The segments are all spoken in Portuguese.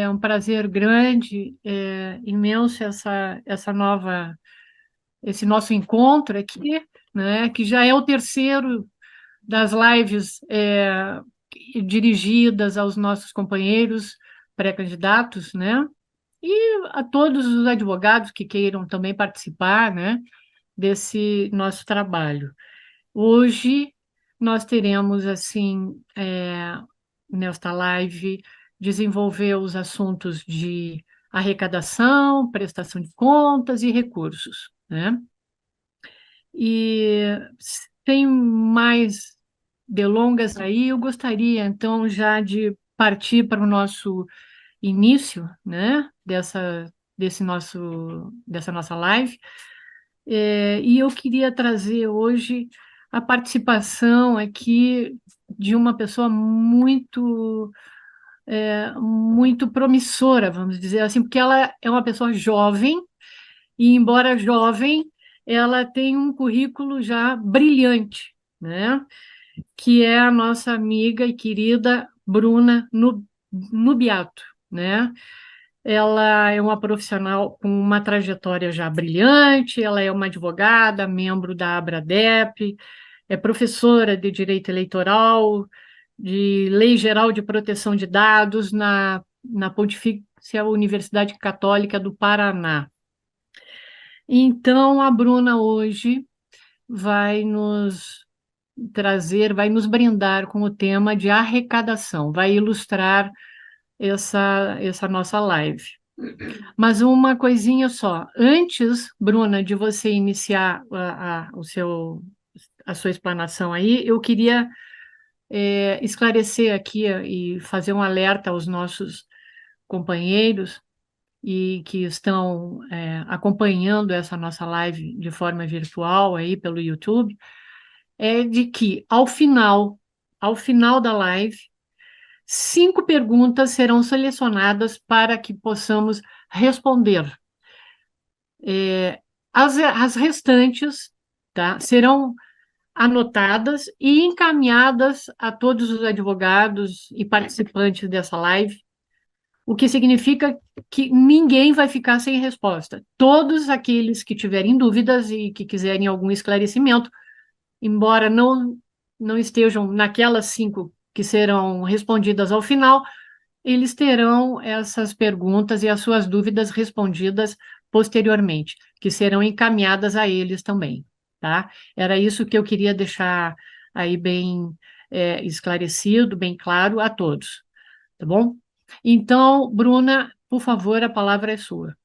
é um prazer grande, imenso esse nosso encontro aqui, né? Que já é o terceiro das lives dirigidas aos nossos companheiros pré-candidatos, né? E a todos os advogados que queiram também participar, né? Desse nosso trabalho. Hoje nós teremos, assim, nesta live, desenvolver os assuntos de arrecadação, prestação de contas e recursos, né? E sem mais delongas aí, eu gostaria, então, já de partir para o nosso início, né, dessa nossa live. E eu queria trazer hoje a participação aqui de uma pessoa muito promissora, vamos dizer assim, porque ela é uma pessoa jovem, e embora jovem, ela tem um currículo já brilhante, né? Que é a nossa amiga e querida Bruna Nubiato, né? Ela é uma profissional com uma trajetória já brilhante, ela é uma advogada, membro da Abradep, é professora de Direito Eleitoral, de Lei Geral de Proteção de Dados na Pontifícia Universidade Católica do Paraná. Então, a Bruna hoje vai vai nos brindar com o tema de arrecadação, vai ilustrar essa nossa live. Mas uma coisinha só, antes, Bruna, de você iniciar a sua explanação aí, eu queria esclarecer aqui e fazer um alerta aos nossos companheiros e que estão acompanhando essa nossa live de forma virtual aí pelo YouTube, de que ao final da live, 5 perguntas serão selecionadas para que possamos responder. As restantes, tá, serão anotadas e encaminhadas a todos os advogados e participantes dessa live, o que significa que ninguém vai ficar sem resposta. Todos aqueles que tiverem dúvidas e que quiserem algum esclarecimento, embora não estejam naquelas 5 que serão respondidas ao final, eles terão essas perguntas e as suas dúvidas respondidas posteriormente, que serão encaminhadas a eles também, tá? Era isso que eu queria deixar aí bem esclarecido, bem claro a todos, tá bom? Então, Bruna, por favor, a palavra é sua.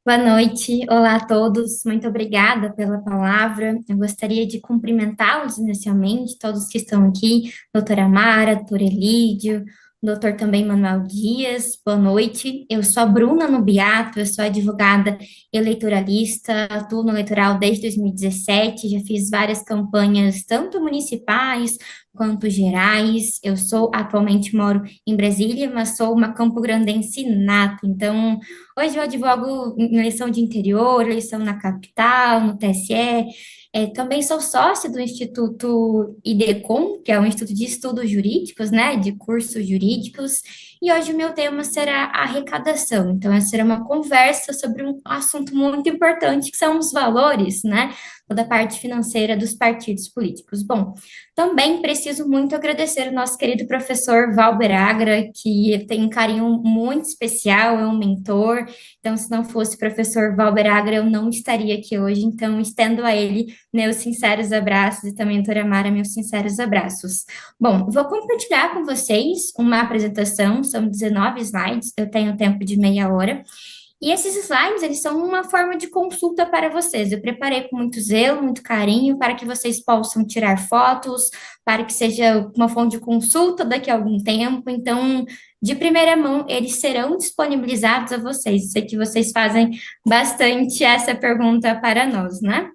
Boa noite, olá a todos, muito obrigada pela palavra. Eu gostaria de cumprimentá-los inicialmente, todos que estão aqui, doutora Mara, doutor Elídio, doutor também Manuel Dias, boa noite. Eu sou a Bruna Nubiato, eu sou advogada eleitoralista, atuo no eleitoral desde 2017, já fiz várias campanhas, tanto municipais quanto gerais. Eu atualmente moro em Brasília, mas sou uma campograndense nata, então hoje eu advogo em eleição de interior, eleição na capital, no TSE. Também sou sócia do Instituto IDECOM, que é um Instituto de Estudos Jurídicos, né, de cursos jurídicos, e hoje o meu tema será arrecadação. Então, essa será uma conversa sobre um assunto muito importante, que são os valores, né, toda a parte financeira dos partidos políticos. Bom, também preciso muito agradecer o nosso querido professor Valber Agra, que tem um carinho muito especial, é um mentor. Então, se não fosse o professor Valber Agra, eu não estaria aqui hoje. Então, estendo a ele meus sinceros abraços e também, doutora Mara, meus sinceros abraços. Bom, vou compartilhar com vocês uma apresentação, são 19 slides, eu tenho tempo de meia hora. E esses slides, eles são uma forma de consulta para vocês. Eu preparei com muito zelo, muito carinho, para que vocês possam tirar fotos, para que seja uma fonte de consulta daqui a algum tempo. Então, de primeira mão, eles serão disponibilizados a vocês. Sei que vocês fazem bastante essa pergunta para nós, né?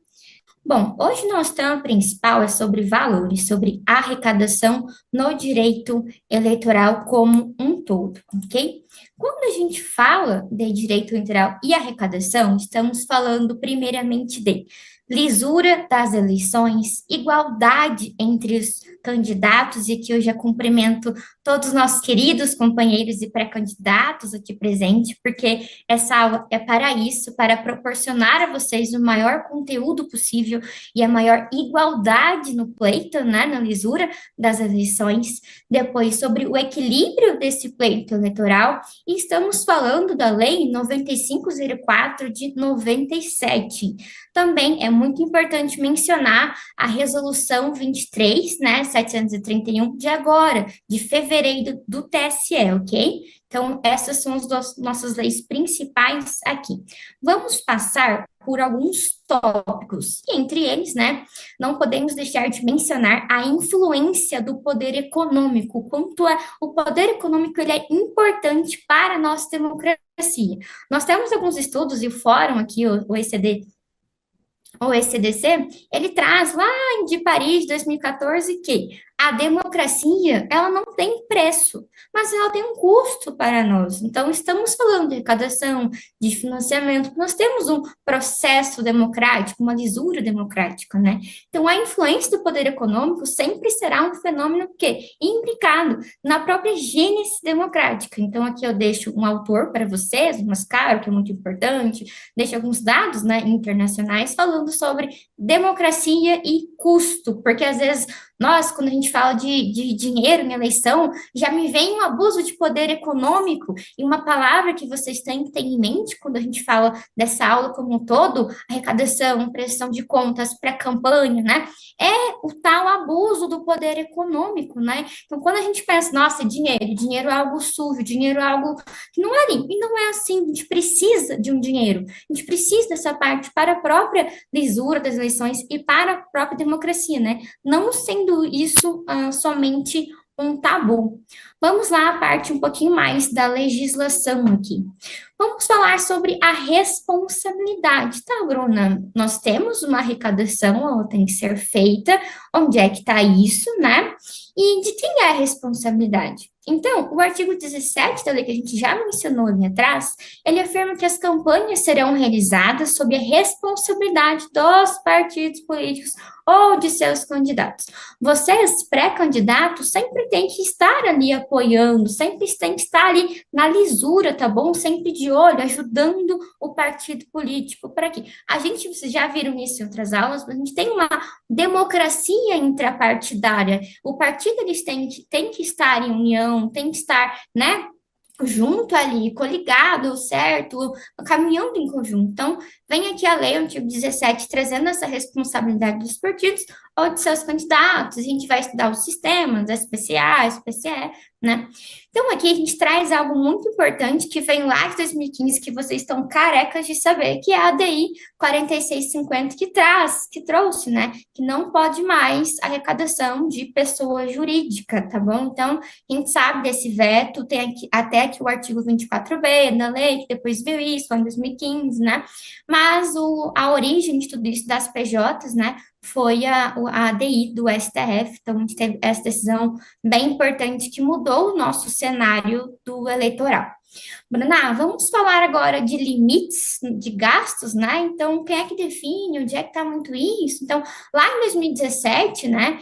Bom, hoje nosso tema principal é sobre valores, sobre arrecadação no direito eleitoral como um todo, ok? Quando a gente fala de direito eleitoral e arrecadação, estamos falando primeiramente de lisura das eleições, igualdade entre os candidatos, e aqui eu já cumprimento todos os nossos queridos companheiros e pré-candidatos aqui presentes, porque essa aula é para isso, para proporcionar a vocês o maior conteúdo possível e a maior igualdade no pleito, né, na lisura das eleições. Depois, sobre o equilíbrio desse pleito eleitoral, e estamos falando da Lei 9504 de 97. Também é muito importante mencionar a Resolução 23, né, 731 de agora, de fevereiro do TSE, ok? Então, essas são as nossas leis principais aqui. Vamos passar por alguns tópicos, e entre eles, né, não podemos deixar de mencionar a influência do poder econômico, quanto o poder econômico ele é importante para a nossa democracia. Nós temos alguns estudos, e o fórum aqui, o OECD, o ECDC, ele traz lá de Paris, 2014, que a democracia, ela não tem preço, mas ela tem um custo para nós. Então, estamos falando de arrecadação, de financiamento, nós temos um processo democrático, uma lisura democrática, né? Então, a influência do poder econômico sempre será um fenômeno que implicado na própria gênese democrática. Então, aqui eu deixo um autor para vocês, o Mascaro, que é muito importante, deixo alguns dados, né, internacionais falando sobre democracia e custo, porque às vezes nós, quando a gente fala de dinheiro em eleição, já me vem um abuso de poder econômico, e uma palavra que vocês têm que ter em mente quando a gente fala dessa aula como um todo, arrecadação, prestação de contas, pré-campanha, né? É o tal abuso do poder econômico, né? Então, quando a gente pensa, nossa, dinheiro é algo sujo, dinheiro é algo que não é limpo, e não é assim, a gente precisa de um dinheiro, a gente precisa dessa parte para a própria lisura das eleições e para a própria democracia, né? Não sendo isso somente um tabu. Vamos lá, a parte um pouquinho mais da legislação aqui. Vamos falar sobre a responsabilidade, tá, Bruna? Nós temos uma arrecadação, ela tem que ser feita. Onde é que está isso, né? E de quem é a responsabilidade? Então, o artigo 17 da lei que a gente já mencionou ali atrás, ele afirma que as campanhas serão realizadas sob a responsabilidade dos partidos políticos ou de seus candidatos. Vocês, pré-candidatos, sempre têm que estar ali apoiando, sempre têm que estar ali na lisura, tá bom? Sempre de olho, ajudando o partido político. Para quê? A gente, vocês já viram isso em outras aulas, mas a gente tem uma democracia intrapartidária. O partido, eles têm que estar em união, tem que estar, né, junto ali, coligado, certo? Caminhando em conjunto. Então, vem aqui a lei, o artigo 17, trazendo essa responsabilidade dos partidos ou de seus candidatos. A gente vai estudar os sistemas, SPCA, SPCE, né? Então, aqui a gente traz algo muito importante que vem lá de 2015, que vocês estão carecas de saber, que é a ADI 4650 que trouxe, né? Que não pode mais arrecadação de pessoa jurídica, tá bom? Então, a gente sabe desse veto, tem aqui, até aqui o artigo 24b da lei, que depois viu isso, lá em 2015, né? Mas a origem de tudo isso das PJs, né? Foi a ADI do STF, então a gente teve essa decisão bem importante que mudou o nosso cenário do eleitoral. Bruna, vamos falar agora de limites de gastos, né? Então, quem é que define, onde é que está muito isso? Então, lá em 2017, né,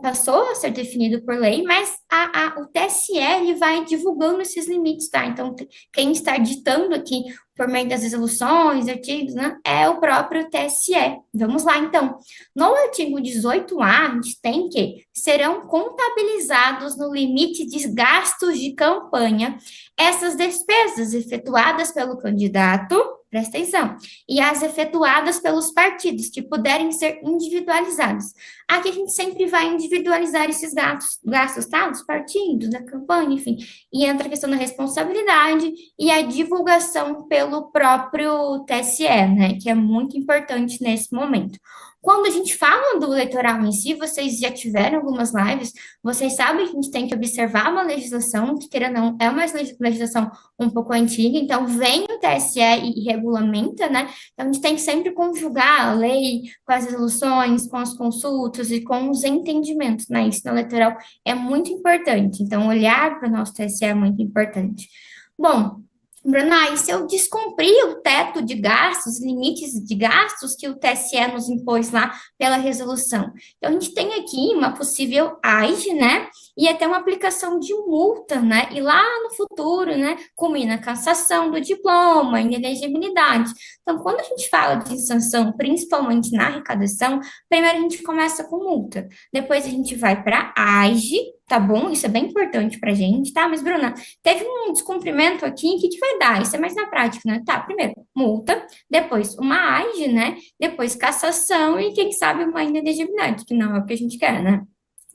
passou a ser definido por lei, mas o TSE ele vai divulgando esses limites, tá? Então, quem está ditando aqui por meio das resoluções, artigos, né, é o próprio TSE. Vamos lá, então. No artigo 18A, a gente tem que serão contabilizados no limite de gastos de campanha essas despesas efetuadas pelo candidato, presta atenção, e as efetuadas pelos partidos, que puderem ser individualizados. Aqui a gente sempre vai individualizar esses gastos, tá? Dos partidos, da campanha, enfim. E entra a questão da responsabilidade e a divulgação pelo próprio TSE, né? Que é muito importante nesse momento. Quando a gente fala do eleitoral em si, vocês já tiveram algumas lives, vocês sabem que a gente tem que observar uma legislação, que queira ou não, é uma legislação um pouco antiga, então vem o TSE e regulamenta, né? Então a gente tem que sempre conjugar a lei com as resoluções, com as consultas e com os entendimentos, né? Isso no eleitoral é muito importante, então olhar para o nosso TSE é muito importante. Bom, Bruna, e se eu descumprir o teto de gastos, limites de gastos que o TSE nos impôs lá pela resolução? Então, a gente tem aqui uma possível AIGE, né? E até uma aplicação de multa, né? E lá no futuro, né? Culmina a cassação do diploma, inelegibilidade. Então, quando a gente fala de sanção, principalmente na arrecadação, primeiro a gente começa com multa, depois a gente vai para AIGE, tá bom? Isso é bem importante para a gente, tá? Mas, Bruna, teve um descumprimento aqui, o que que vai dar? Isso é mais na prática, né? Tá, primeiro, multa, depois uma AIGE, né? Depois cassação e, quem sabe, uma inelegibilidade, que não é o que a gente quer, né?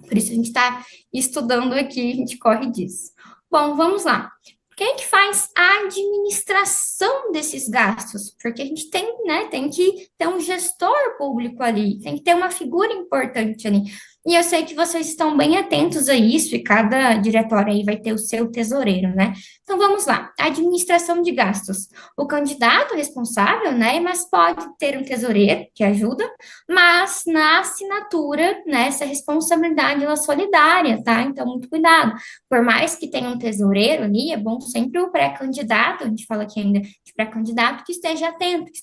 Por isso a gente está estudando aqui, a gente corre disso. Bom, vamos lá. Quem é que faz a administração desses gastos? Porque a gente tem, né, tem que ter um gestor público ali, tem que ter uma figura importante ali. E eu sei que vocês estão bem atentos a isso, e cada diretório aí vai ter o seu tesoureiro, né? Então vamos lá. Administração de gastos. O candidato responsável, né, mas pode ter um tesoureiro que ajuda, mas na assinatura, né, essa responsabilidade ela é solidária, tá? Então, muito cuidado. Por mais que tenha um tesoureiro ali, é bom sempre o pré-candidato, a gente fala aqui ainda de pré-candidato, que esteja atento, que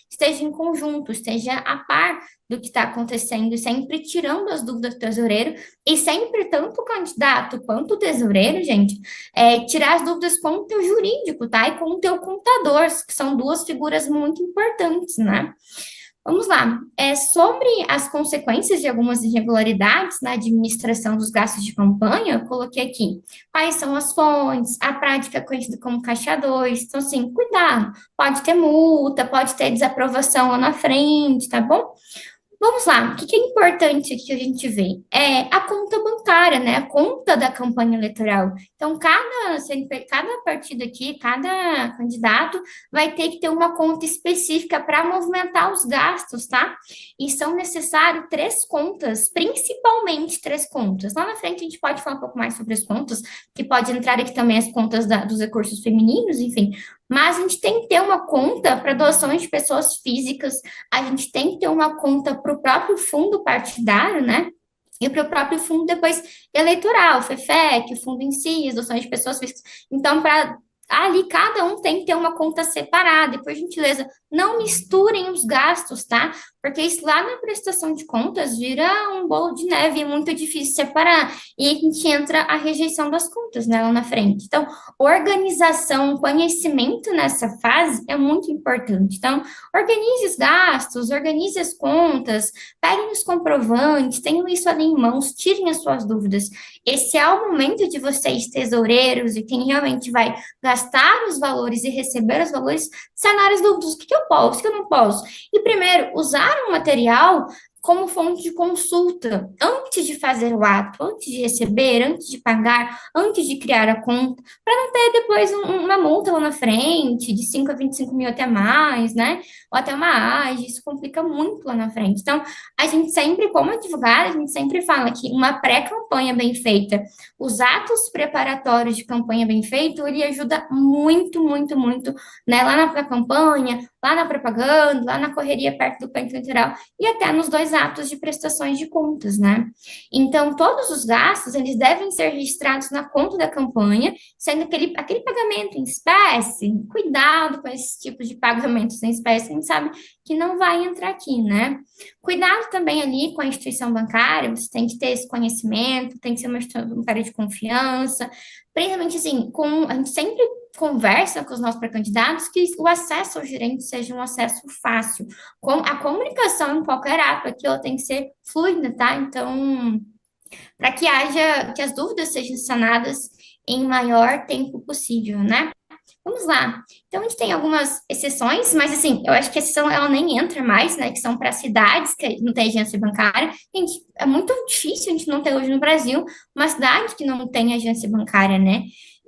esteja em conjunto, esteja a par do que está acontecendo, sempre tirando as dúvidas do tesoureiro, e sempre, tanto o candidato quanto o tesoureiro, gente, tirar as dúvidas com o teu jurídico, tá? E com o teu contador, que são duas figuras muito importantes, né? Vamos lá. Sobre as consequências de algumas irregularidades na administração dos gastos de campanha, eu coloquei aqui quais são as fontes, a prática conhecida como caixa 2. Então, assim, cuidado. Pode ter multa, pode ter desaprovação lá na frente, tá bom? Vamos lá, o que que é importante que a gente vê? É a conta bancária, né? A conta da campanha eleitoral. Então, cada partido aqui, cada candidato vai ter que ter uma conta específica para movimentar os gastos, tá? E são necessários três contas, principalmente três contas. Lá na frente a gente pode falar um pouco mais sobre as contas, que pode entrar aqui também as contas dos recursos femininos, enfim. Mas a gente tem que ter uma conta para doações de pessoas físicas, a gente tem que ter uma conta para o próprio fundo partidário, né? E para o próprio fundo depois eleitoral, o FEFEC, o fundo em si, as doações de pessoas físicas. Então, para ali cada um tem que ter uma conta separada. E por gentileza, não misturem os gastos, tá? Porque isso lá na prestação de contas vira um bolo de neve, é muito difícil separar. E aí a gente entra a rejeição das contas, né, lá na frente. Então, organização, conhecimento nessa fase é muito importante. Então, organize os gastos, organize as contas, peguem os comprovantes, tenham isso ali em mãos, tirem as suas dúvidas. Esse é o momento de vocês, tesoureiros, e quem realmente vai gastar os valores e receber os valores, sanar as dúvidas. O que que eu posso, o que eu não posso? E primeiro, usar um material como fonte de consulta, antes de fazer o ato, antes de receber, antes de pagar, antes de criar a conta, para não ter depois uma multa lá na frente, de 5 a 25 mil até mais, né? Ou até uma AGE, isso complica muito lá na frente. Então, a gente sempre, como advogada, a gente sempre fala que uma pré-campanha bem feita, os atos preparatórios de campanha bem feito, ele ajuda muito, muito, muito, né? Lá na campanha, lá na propaganda, lá na correria perto do pleito eleitoral e até nos dois atos de prestações de contas, né? Então, todos os gastos, eles devem ser registrados na conta da campanha, sendo aquele pagamento em espécie, cuidado com esse tipo de pagamentos em espécie, a gente sabe que não vai entrar aqui, né? Cuidado também ali com a instituição bancária, você tem que ter esse conhecimento, tem que ser uma instituição bancária de confiança, principalmente assim, a gente sempre conversa com os nossos pré-candidatos que o acesso ao gerente seja um acesso fácil. A comunicação em qualquer ato aqui ela tem que ser fluida, tá? Então, para que as dúvidas sejam sanadas em maior tempo possível, né? Vamos lá. Então, a gente tem algumas exceções, mas assim, eu acho que a exceção ela nem entra mais, né? Que são para cidades que não tem agência bancária. Gente, é muito difícil a gente não ter hoje no Brasil uma cidade que não tem agência bancária, né?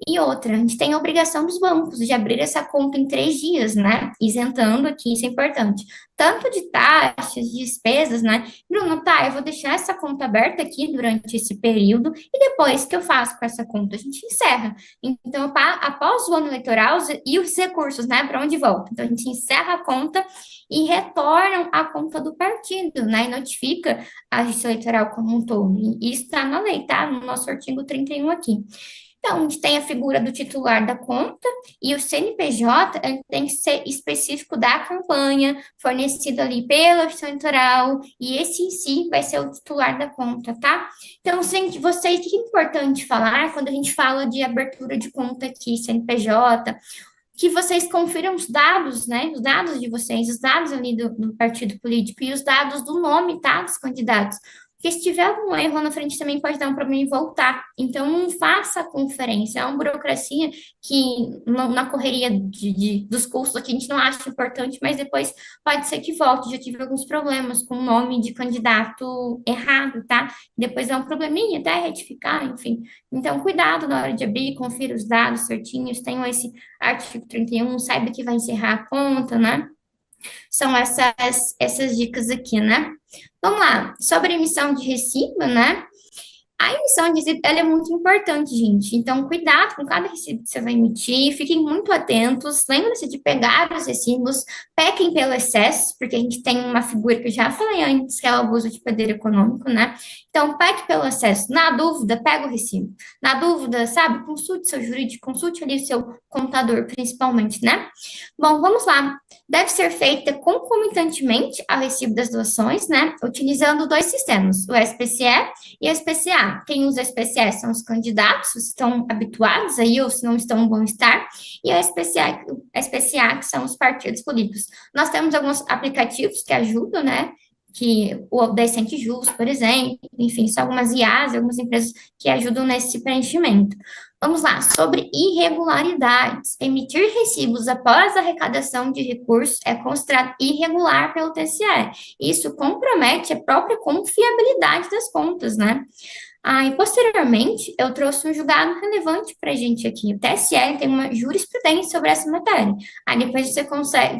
E outra, a gente tem a obrigação dos bancos de abrir essa conta em 3 dias, né? Isentando aqui, isso é importante. Tanto de taxas, de despesas, né? Bruno, tá, eu vou deixar essa conta aberta aqui durante esse período e depois que eu faço com essa conta, a gente encerra. Então, após o ano eleitoral, e os recursos, né? Para onde voltam? Então, a gente encerra a conta e retornam a conta do partido, né? E notifica a justiça eleitoral como um todo. E isso está na lei, tá? No nosso artigo 31 aqui. Então, a gente tem a figura do titular da conta e o CNPJ ele tem que ser específico da campanha, fornecido ali pela Justiça Eleitoral, e esse em si vai ser o titular da conta, tá? Então, gente, vocês, o que é importante falar quando a gente fala de abertura de conta aqui, CNPJ, que vocês confiram os dados, né? Os dados de vocês, os dados ali do partido político e os dados do nome, tá? Dos candidatos. Porque se tiver algum erro lá na frente também pode dar um problema em voltar. Então, não faça a conferência. É uma burocracia que na correria dos cursos aqui a gente não acha importante, mas depois pode ser que volte. Já tive alguns problemas com o nome de candidato errado, tá? Depois é um probleminha até retificar, enfim. Então, cuidado na hora de abrir, confira os dados certinhos, tenham esse artigo 31, saiba que vai encerrar a conta, né? São essas dicas aqui, né? Vamos lá, sobre emissão de recibo, né? A emissão de recibo, ela é muito importante, gente. Então, cuidado com cada recibo que você vai emitir, fiquem muito atentos. Lembre-se de pegar os recibos, pequem pelo excesso, porque a gente tem uma figura que eu já falei antes, que é o abuso de poder econômico, né? Então, peque pelo excesso. Na dúvida, pega o recibo. Na dúvida, sabe, consulte seu jurídico, consulte ali o seu contador, principalmente, né? Bom, vamos lá. Deve ser feita concomitantemente ao recibo das doações, né? Utilizando dois sistemas, o SPCE e a SPCA. Quem usa a SPCE são os candidatos, se estão habituados aí ou se não estão, vão estar, e a SPCA, que são os partidos políticos. Nós temos alguns aplicativos que ajudam, né? Que o Decente Jus, por exemplo, enfim, são algumas IAs, algumas empresas que ajudam nesse preenchimento. Vamos lá, sobre irregularidades. Emitir recibos após a arrecadação de recursos é considerado irregular pelo TSE. Isso compromete a própria confiabilidade das contas, né? E posteriormente, eu trouxe um julgado relevante para a gente aqui. O TSE tem uma jurisprudência sobre essa matéria. Aí depois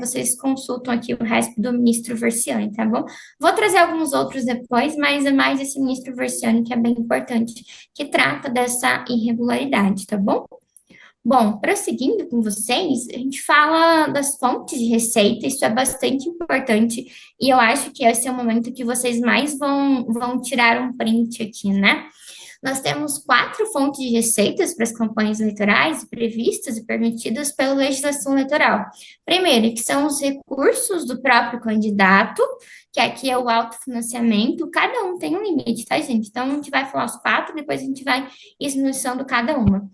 vocês consultam aqui o resto do ministro Versiani, tá bom? Vou trazer alguns outros depois, mas é mais esse ministro Versiani que é bem importante, que trata dessa irregularidade, tá bom? Bom, prosseguindo com vocês, a gente fala das fontes de receita, isso é bastante importante, e eu acho que esse é o momento que vocês mais vão tirar um print aqui, né? Nós temos 4 fontes de receitas para as campanhas eleitorais previstas e permitidas pela legislação eleitoral. Primeiro, que são os recursos do próprio candidato, que aqui é o autofinanciamento, cada um tem um limite, tá, gente? Então, a gente vai falar os 4, depois a gente vai esmiuçando cada uma.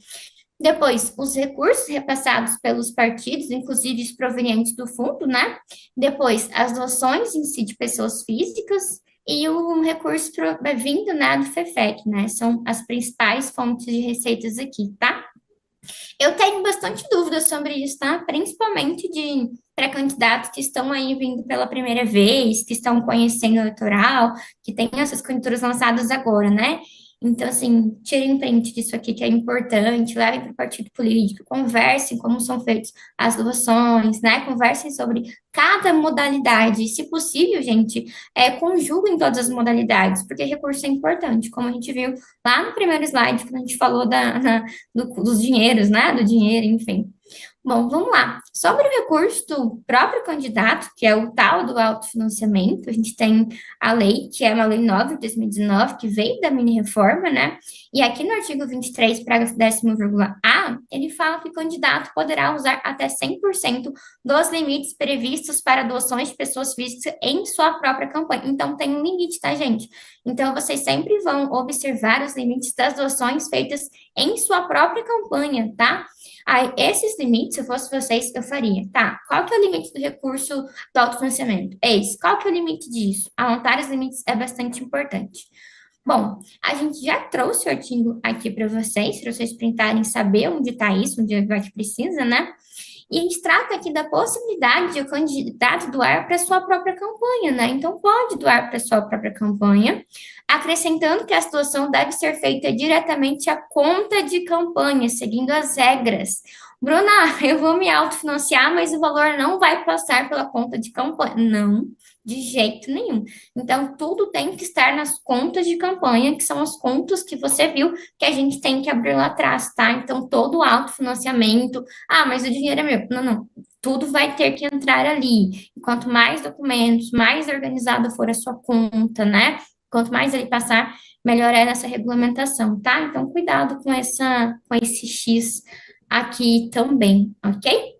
Depois, os recursos repassados pelos partidos, inclusive os provenientes do fundo, né? Depois, as doações em si de pessoas físicas e o recurso vindo, né, do FEFEC, né? São as principais fontes de receitas aqui, tá? Eu tenho bastante dúvidas sobre isso, tá? Principalmente de pré-candidatos que estão aí vindo pela primeira vez, que estão conhecendo o eleitoral, que têm essas candidaturas lançadas agora, né? Então, assim, tirem print disso aqui que é importante, levem para o partido político, conversem como são feitas as doações, né? Conversem sobre cada modalidade. Se possível, gente, conjuguem todas as modalidades, porque recurso é importante, como a gente viu lá no primeiro slide, quando a gente falou dos dinheiros, né? Do dinheiro, enfim. Bom, vamos lá. Sobre o recurso do próprio candidato, que é o tal do autofinanciamento, a gente tem a lei, que é uma lei 9 de 2019, que veio da mini-reforma, né? E aqui no artigo 23, parágrafo 10º, ele fala que o candidato poderá usar até 100% dos limites previstos para doações de pessoas físicas em sua própria campanha. Então, tem um limite, tá, gente? Então, vocês sempre vão observar os limites das doações feitas em sua própria campanha, tá? Esses limites, se eu fosse vocês, eu faria, tá? Qual que é o limite do recurso do autofinanciamento? É esse. Qual que é o limite disso? Anotar os limites é bastante importante. Bom, a gente já trouxe o artigo aqui para vocês printarem, saber onde está isso, onde é que precisa, né? E a gente trata aqui da possibilidade de o candidato doar para sua própria campanha, né? Então, pode doar para sua própria campanha, acrescentando que a doação deve ser feita diretamente à conta de campanha, seguindo as regras. Bruna, eu vou me autofinanciar, mas o valor não vai passar pela conta de campanha. Não, de jeito nenhum. Então, tudo tem que estar nas contas de campanha, que são as contas que você viu que a gente tem que abrir lá atrás, tá? Então, todo o autofinanciamento, mas o dinheiro é meu. Não, não. Tudo vai ter que entrar ali. E quanto mais documentos, mais organizada for a sua conta, né? Quanto mais ele passar, melhor é nessa regulamentação, tá? Então, cuidado com esse X aqui também, ok?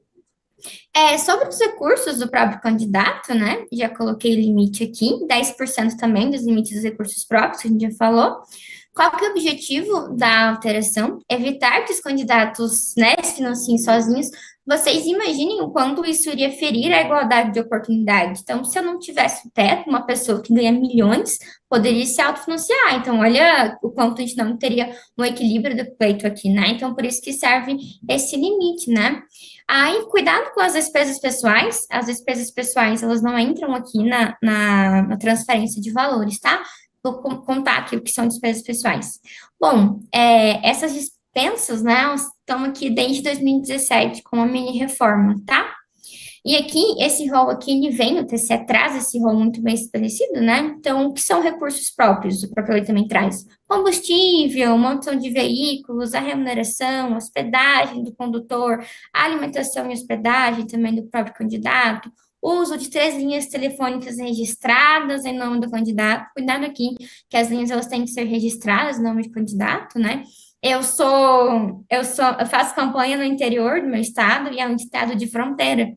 Sobre os recursos do próprio candidato, né? Já coloquei limite aqui, 10% também dos limites dos recursos próprios, que a gente já falou. Qual que é o objetivo da alteração? Evitar que os candidatos, né, se financiem sozinhos. Vocês imaginem o quanto isso iria ferir a igualdade de oportunidade. Então, se eu não tivesse o teto, uma pessoa que ganha milhões poderia se autofinanciar. Então, olha o quanto a gente não teria um equilíbrio do pleito aqui, né? Então, por isso que serve esse limite, né? Aí, cuidado com as despesas pessoais. As despesas pessoais, elas não entram aqui na transferência de valores, tá? Vou contar aqui o que são despesas pessoais. Bom, essas dispensas, né, elas estão aqui desde 2017 com uma mini reforma, tá? E aqui, esse rol aqui, ele vem, o TCE traz esse rol muito bem estabelecido, né? Então, o que são recursos próprios? O próprio lei também traz combustível, manutenção de veículos, a remuneração, hospedagem do condutor, a alimentação e hospedagem também do próprio candidato, uso de 3 linhas telefônicas registradas em nome do candidato. Cuidado aqui, que as linhas elas têm que ser registradas em nome do candidato, né? Eu faço campanha no interior do meu estado e é um estado de fronteira.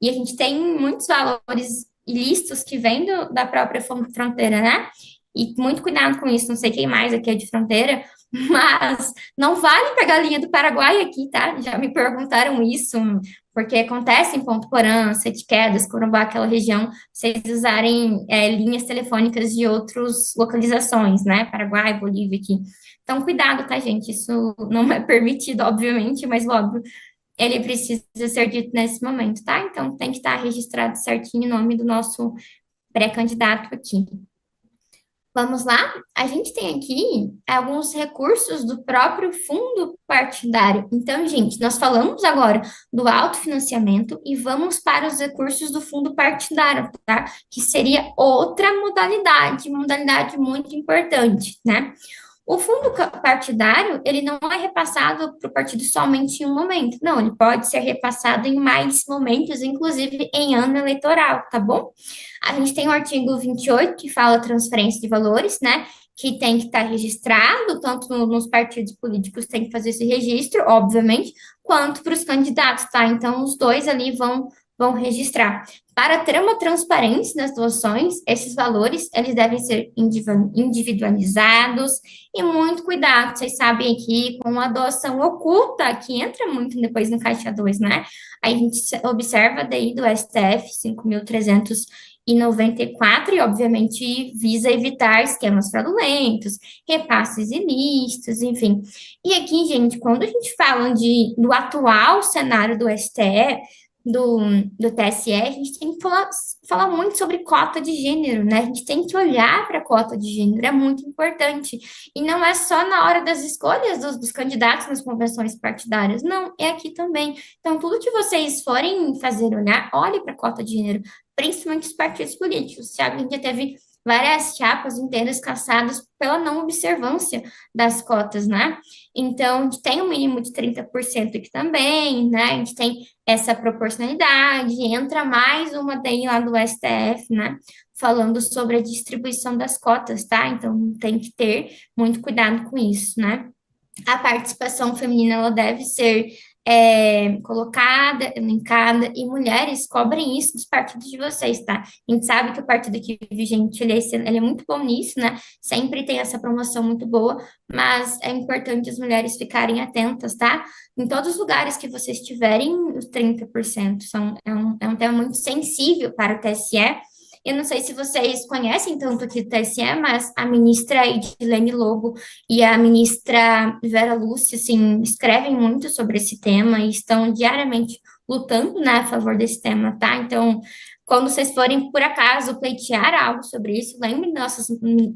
E a gente tem muitos valores ilícitos que vêm da própria fronteira, né? E muito cuidado com isso, não sei quem mais aqui é de fronteira, mas não vale pegar a linha do Paraguai aqui, tá? Já me perguntaram isso, porque acontece em Ponto Porã, Sete Quedas, Corumbá, aquela região, vocês usarem linhas telefônicas de outras localizações, né? Paraguai, Bolívia aqui. Então, cuidado, tá, gente? Isso não é permitido, obviamente, mas óbvio, ele precisa ser dito nesse momento, tá? Então, tem que estar registrado certinho o nome do nosso pré-candidato aqui. Vamos lá? A gente tem aqui alguns recursos do próprio fundo partidário. Então, gente, nós falamos agora do autofinanciamento e vamos para os recursos do fundo partidário, tá? Que seria outra modalidade muito importante, né? O fundo partidário, ele não é repassado para o partido somente em um momento. Não, ele pode ser repassado em mais momentos, inclusive em ano eleitoral, tá bom? A gente tem o artigo 28, que fala transferência de valores, né? Que tem que estar registrado, tanto nos partidos políticos tem que fazer esse registro, obviamente, quanto para os candidatos, tá? Então, os dois ali vão registrar. Para ter uma transparência nas doações, esses valores, eles devem ser individualizados e muito cuidado. Vocês sabem aqui, com a doação oculta, que entra muito depois no Caixa 2, né? Aí a gente observa daí do STF 5.394 e, obviamente, visa evitar esquemas fraudulentos, repasses ilícitos, enfim. E aqui, gente, quando a gente fala do atual cenário do STE, do TSE, a gente tem que falar muito sobre cota de gênero, né? A gente tem que olhar para a cota de gênero, é muito importante. E não é só na hora das escolhas dos candidatos nas convenções partidárias, não, é aqui também. Então, tudo que vocês forem fazer olhar, olhe para a cota de gênero, principalmente os partidos políticos. Sabe? A gente já teve várias chapas inteiras cassadas pela não observância das cotas, né? Então, a gente tem um mínimo de 30% aqui também, né? A gente tem essa proporcionalidade, entra mais uma daí lá do STF, né? Falando sobre a distribuição das cotas, tá? Então, tem que ter muito cuidado com isso, né? A participação feminina, ela deve ser colocada, elencada, e mulheres cobrem isso dos partidos de vocês, tá? A gente sabe que o partido aqui vigente, ele é muito bom nisso, né? Sempre tem essa promoção muito boa, mas é importante as mulheres ficarem atentas, tá? Em todos os lugares que vocês tiverem, os 30% é um tema muito sensível para o TSE. Eu não sei se vocês conhecem tanto aqui do TSE, mas a ministra Edilene Lobo e a ministra Vera Lúcia, assim, escrevem muito sobre esse tema e estão diariamente lutando, né, a favor desse tema, tá? Então, quando vocês forem, por acaso, pleitear algo sobre isso, lembrem nossas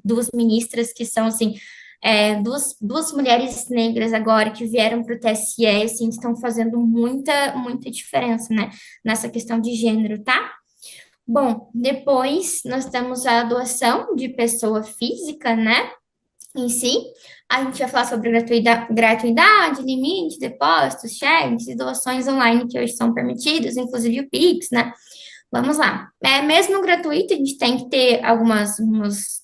duas ministras que são, assim, duas mulheres negras agora que vieram para o TSE, assim, estão fazendo muita diferença, né, nessa questão de gênero, tá? Bom, depois nós temos a doação de pessoa física, né? Em si, a gente vai falar sobre gratuidade, limite, depósitos, cheques e doações online que hoje são permitidos, inclusive o Pix, né? Vamos lá. Mesmo gratuito, a gente tem que ter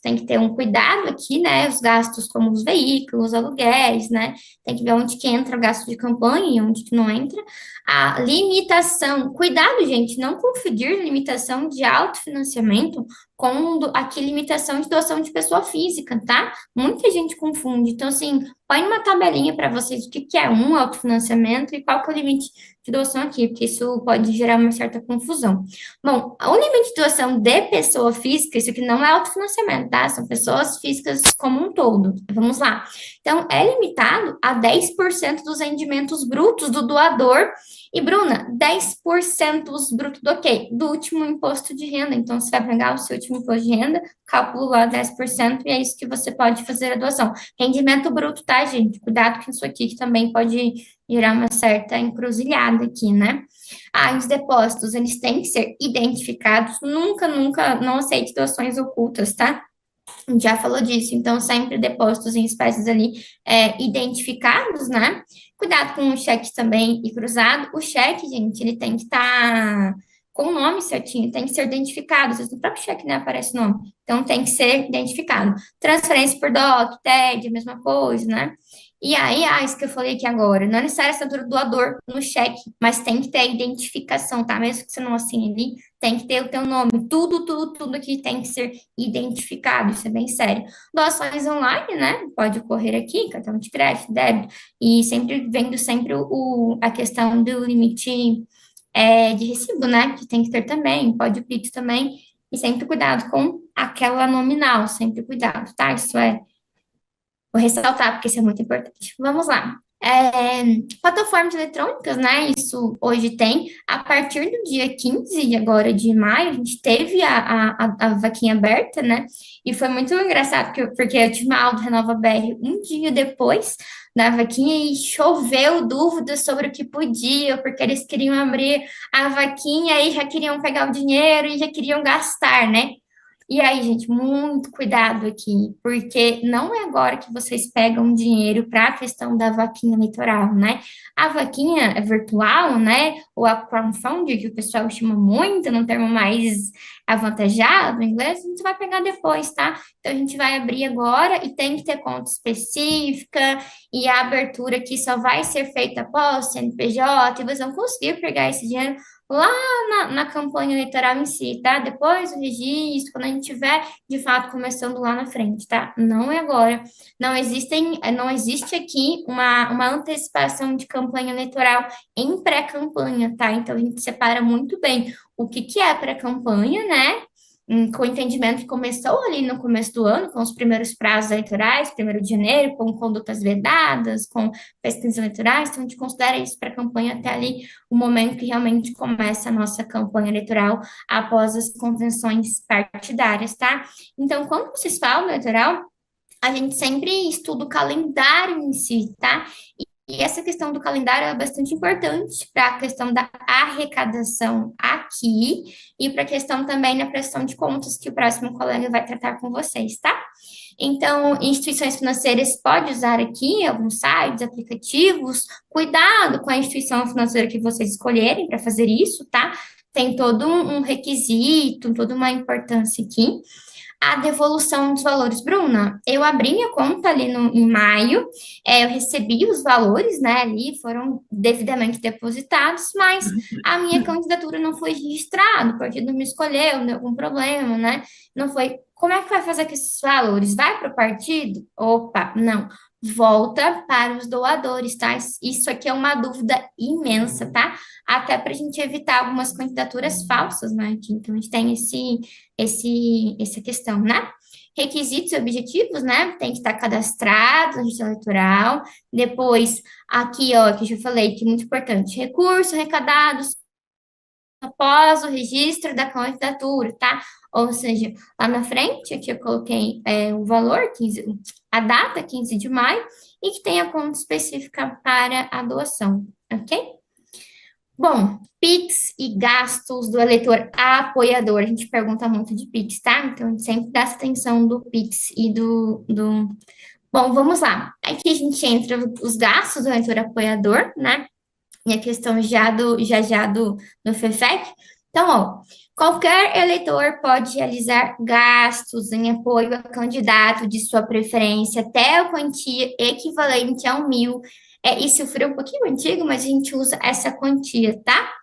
tem que ter um cuidado aqui, né? Os gastos como os veículos, aluguéis, né? Tem que ver onde que entra o gasto de campanha e onde que não entra. A limitação, cuidado, gente, não confundir limitação de autofinanciamento com aqui limitação de doação de pessoa física, tá? Muita gente confunde. Então, assim, põe uma tabelinha para vocês o que que é um autofinanciamento e qual que é o limite de doação aqui, porque isso pode gerar uma certa confusão. Bom, o limite de doação de pessoa física, isso aqui não é autofinanciamento, tá? São pessoas físicas como um todo. Vamos lá. Então, é limitado a 10% dos rendimentos brutos do doador. E, Bruna, 10% dos brutos do quê? Do último imposto de renda. Então, você vai pegar o seu último imposto de renda, calcula lá 10% e é isso que você pode fazer a doação. Rendimento bruto, tá, gente? Cuidado com isso aqui, que também pode gerar uma certa encruzilhada aqui, né? Os depósitos, eles têm que ser identificados. Nunca, nunca, não aceite doações ocultas, tá? A gente já falou disso. Então, sempre depósitos em espécies ali identificados, né? Cuidado com o cheque também e cruzado. O cheque, gente, ele tem que estar com o nome certinho, tem que ser identificado. Às vezes no próprio cheque, né, aparece o nome. Então, tem que ser identificado. Transferência por DOC, TED, a mesma coisa, né? E aí, isso que eu falei aqui agora, não é necessário a assinatura do doador no cheque, mas tem que ter a identificação, tá? Mesmo que você não assine ali, tem que ter o teu nome. Tudo, tudo, tudo aqui tem que ser identificado, isso é bem sério. Doações online, né? Pode ocorrer aqui, cartão de crédito, débito, e sempre vendo sempre a questão do limite de recibo, né? Que tem que ter também, pode o Pix também, e sempre cuidado com aquela nominal, sempre cuidado, tá? Isso vou ressaltar, porque isso é muito importante. Vamos lá. Plataformas eletrônicas, né? Isso hoje tem. A partir do dia 15 agora de maio, a gente teve a vaquinha aberta, né? E foi muito engraçado, porque eu tive uma aula do Renova BR um dia depois da vaquinha e choveu dúvidas sobre o que podia, porque eles queriam abrir a vaquinha e já queriam pegar o dinheiro e já queriam gastar, né? E aí, gente, muito cuidado aqui, porque não é agora que vocês pegam dinheiro para a questão da vaquinha eleitoral, né? A vaquinha virtual, né? Ou a crowdfunding, que o pessoal chama muito, num termo mais avantajado, em inglês, a gente vai pegar depois, tá? Então, a gente vai abrir agora e tem que ter conta específica, e a abertura aqui só vai ser feita após CNPJ, e vocês vão conseguir pegar esse dinheiro lá na campanha eleitoral em si, tá? Depois do registro, quando a gente tiver, de fato, começando lá na frente, tá? Não é agora. Não existe aqui uma antecipação de campanha eleitoral em pré-campanha, tá? Então, a gente separa muito bem o que que é pré-campanha, né? Com o entendimento que começou ali no começo do ano, com os primeiros prazos eleitorais, 1º de janeiro, com condutas vedadas, com pesquisas eleitorais, então a gente considera isso para a campanha até ali o momento que realmente começa a nossa campanha eleitoral após as convenções partidárias, tá? Então, quando vocês falam do eleitoral, a gente sempre estuda o calendário em si, tá? E essa questão do calendário é bastante importante para a questão da arrecadação aqui e para a questão também da prestação de contas que o próximo colega vai tratar com vocês, tá? Então, instituições financeiras pode usar aqui alguns sites, aplicativos. Cuidado com a instituição financeira que vocês escolherem para fazer isso, tá? Tem todo um requisito, toda uma importância aqui. A devolução dos valores, Bruna, eu abri minha conta ali em maio, eu recebi os valores, né, ali foram devidamente depositados, mas a minha candidatura não foi registrada, porque não me escolheu, deu algum problema, né, não foi. Como é que vai fazer com esses valores? Vai para o partido? Opa, não. Volta para os doadores, tá? Isso aqui é uma dúvida imensa, tá? Até para a gente evitar algumas candidaturas falsas, né? Então, a gente tem essa questão, né? Requisitos e objetivos, né? Tem que estar cadastrado no registro eleitoral. Depois, aqui, ó, que eu já falei, que é muito importante, recursos arrecadados após o registro da candidatura, tá? Ou seja, lá na frente, aqui eu coloquei o valor, 15, a data, 15 de maio, e que tem a conta específica para a doação, ok? Bom, Pix e gastos do eleitor apoiador. A gente pergunta muito de Pix, tá? Então, a gente sempre dá essa atenção do Pix e do... Bom, vamos lá. Aqui a gente entra os gastos do eleitor apoiador, né? E a questão já do FEFEC. Então, ó, Qualquer eleitor pode realizar gastos em apoio a candidato de sua preferência até a quantia equivalente a 1.000. Isso foi um pouquinho antigo, mas a gente usa essa quantia, tá?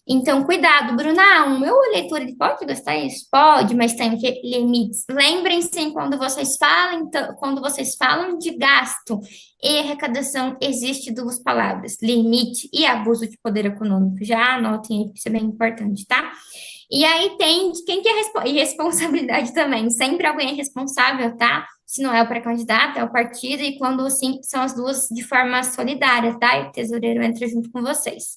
Então, cuidado, Bruna. O meu eleitor ele pode gastar isso? Pode, mas tem que limites. Lembrem-se quando vocês falam de gasto e arrecadação, existe duas palavras: limite e abuso de poder econômico. Já anotem aí, que isso é bem importante, tá? E aí tem quem que é e responsabilidade também. Sempre alguém é responsável, tá? Se não é o pré-candidato, é o partido, e quando sim, são as duas de forma solidária, tá? E o tesoureiro entra junto com vocês.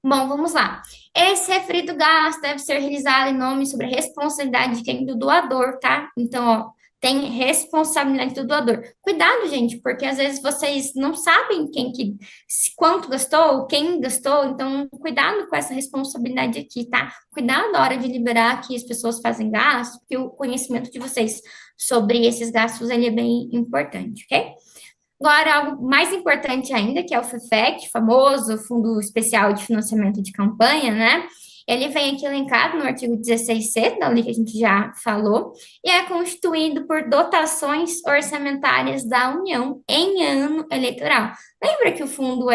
Bom, vamos lá. Esse referido gasto deve ser realizado em nome sobre a responsabilidade de quem? Do doador, tá? Então, ó, tem responsabilidade do doador. Cuidado, gente, porque às vezes vocês não sabem quanto gastou, quem gastou, então cuidado com essa responsabilidade aqui, tá? Cuidado na hora de liberar que as pessoas fazem gasto, porque o conhecimento de vocês sobre esses gastos, ele é bem importante, ok? Agora, algo mais importante ainda, que é o FEFEC, famoso Fundo Especial de Financiamento de Campanha, né? Ele vem aqui elencado no artigo 16C, da lei que a gente já falou, e é constituído por dotações orçamentárias da União em ano eleitoral. Lembra que o fundo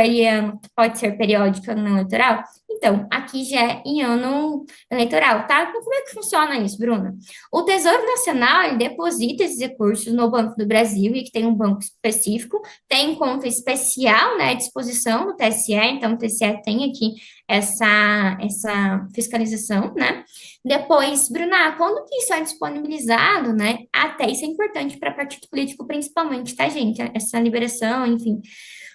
pode ser periódico no ano eleitoral? Então, aqui já é em ano eleitoral, tá? Então, como é que funciona isso, Bruna? O Tesouro Nacional, ele deposita esses recursos no Banco do Brasil, e que tem um banco específico, tem conta especial, né, à disposição do TSE, então o TSE tem aqui essa fiscalização, né? Depois, Bruna, quando que isso é disponibilizado, né? Até isso é importante para partido político, principalmente, tá, gente? Essa liberação, enfim.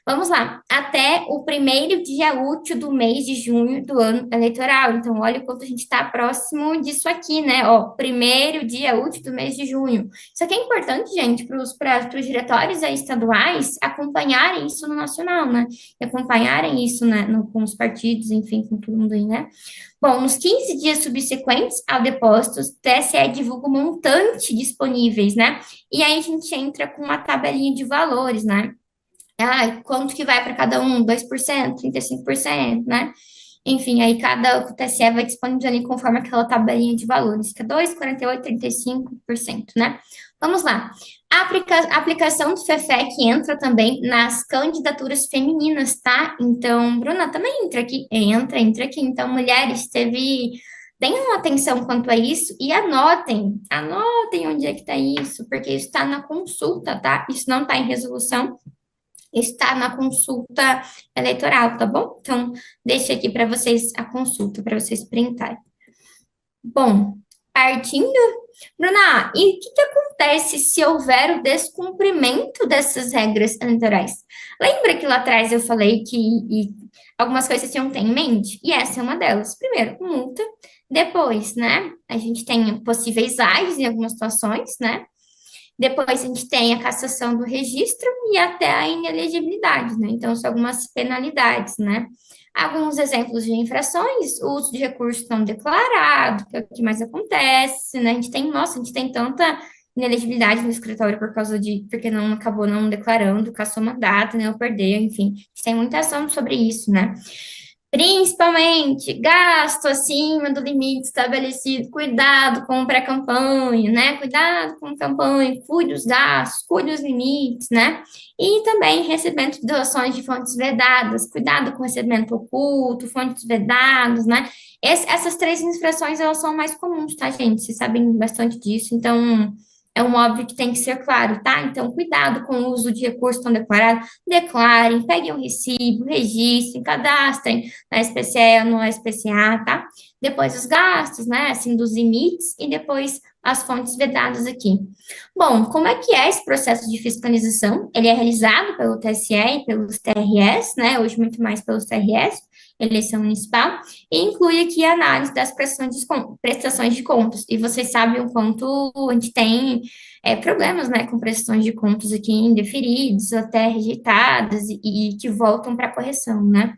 Vamos lá, até o primeiro dia útil do mês de junho do ano eleitoral. Então, olha o quanto a gente está próximo disso aqui, né? Ó, primeiro dia útil do mês de junho. Isso aqui é importante, gente, para os diretórios aí estaduais acompanharem isso no nacional, né? E acompanharem isso, né, com os partidos, enfim, com todo mundo aí, né? Bom, nos 15 dias subsequentes ao depósito, o TSE divulga o montante disponíveis, né? E aí a gente entra com uma tabelinha de valores, né? Ah, quanto que vai para cada um? 2%, 35%, né? Enfim, aí o TSE vai disponibilizando ali conforme aquela tabelinha de valores, que é 2, 48, 35%, né? Vamos lá. A aplicação do FEFEC entra também nas candidaturas femininas, tá? Então, Bruna, também entra aqui. Entra aqui. Então, mulheres, tenham atenção quanto a isso e anotem onde é que está isso, porque isso está na consulta, tá? Isso não está em resolução, está na consulta eleitoral, tá bom? Então, deixa aqui para vocês a consulta, para vocês printarem. Bom, partindo, Bruna, e o que acontece se houver o descumprimento dessas regras eleitorais? Lembra que lá atrás eu falei que algumas coisas tinham que ter em mente? E essa é uma delas. Primeiro, multa. Depois, né, a gente tem possíveis AIs em algumas situações, né? Depois a gente tem a cassação do registro e até a inelegibilidade, né? Então, são algumas penalidades, né? Alguns exemplos de infrações: o uso de recurso não declarado, que é o que mais acontece, né? A gente tem tanta inelegibilidade no escritório porque não acabou não declarando, cassou mandato, né? Ou perdeu, enfim. A gente tem muita ação sobre isso, né? Principalmente gasto acima do limite estabelecido, cuidado com pré-campanha, né? Cuidado com campanha, cuide dos gastos, cuide dos limites, né? E também recebimento de doações de fontes vedadas, cuidado com recebimento oculto, fontes vedadas, né? Essas três infrações, elas são mais comuns, tá, gente? Vocês sabem bastante disso, então é um óbvio que tem que ser claro, tá? Então, cuidado com o uso de recursos não declarados. Declarem, peguem o recibo, registrem, cadastrem na SPCE ou no SPCA, tá? Depois os gastos, né? Assim, dos limites e depois as fontes vedadas aqui. Bom, como é que é esse processo de fiscalização? Ele é realizado pelo TSE e pelos TRS, né? Hoje muito mais pelos TRS, eleição municipal, e inclui aqui a análise das prestações de contas. E vocês sabem o quanto a gente tem problemas, né, com prestações de contas aqui indeferidos, até rejeitadas e que voltam para correção, né?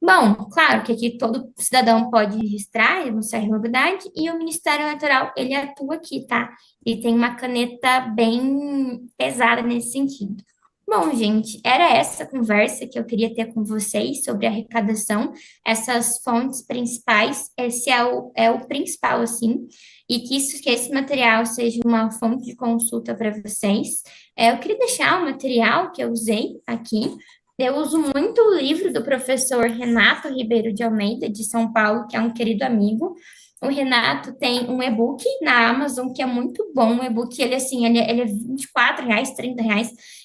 Bom, claro que aqui todo cidadão pode registrar, denunciar a irregularidade, e o Ministério Eleitoral, ele atua aqui, tá? E tem uma caneta bem pesada nesse sentido. Bom, gente, era essa conversa que eu queria ter com vocês sobre arrecadação, essas fontes principais, esse é o principal, assim, e que esse material seja uma fonte de consulta para vocês. Eu queria deixar o material que eu usei aqui. Eu uso muito o livro do professor Renato Ribeiro de Almeida, de São Paulo, que é um querido amigo. O Renato tem um e-book na Amazon que é muito bom. O e-book, ele assim, ele é R$ 24, R$ 30.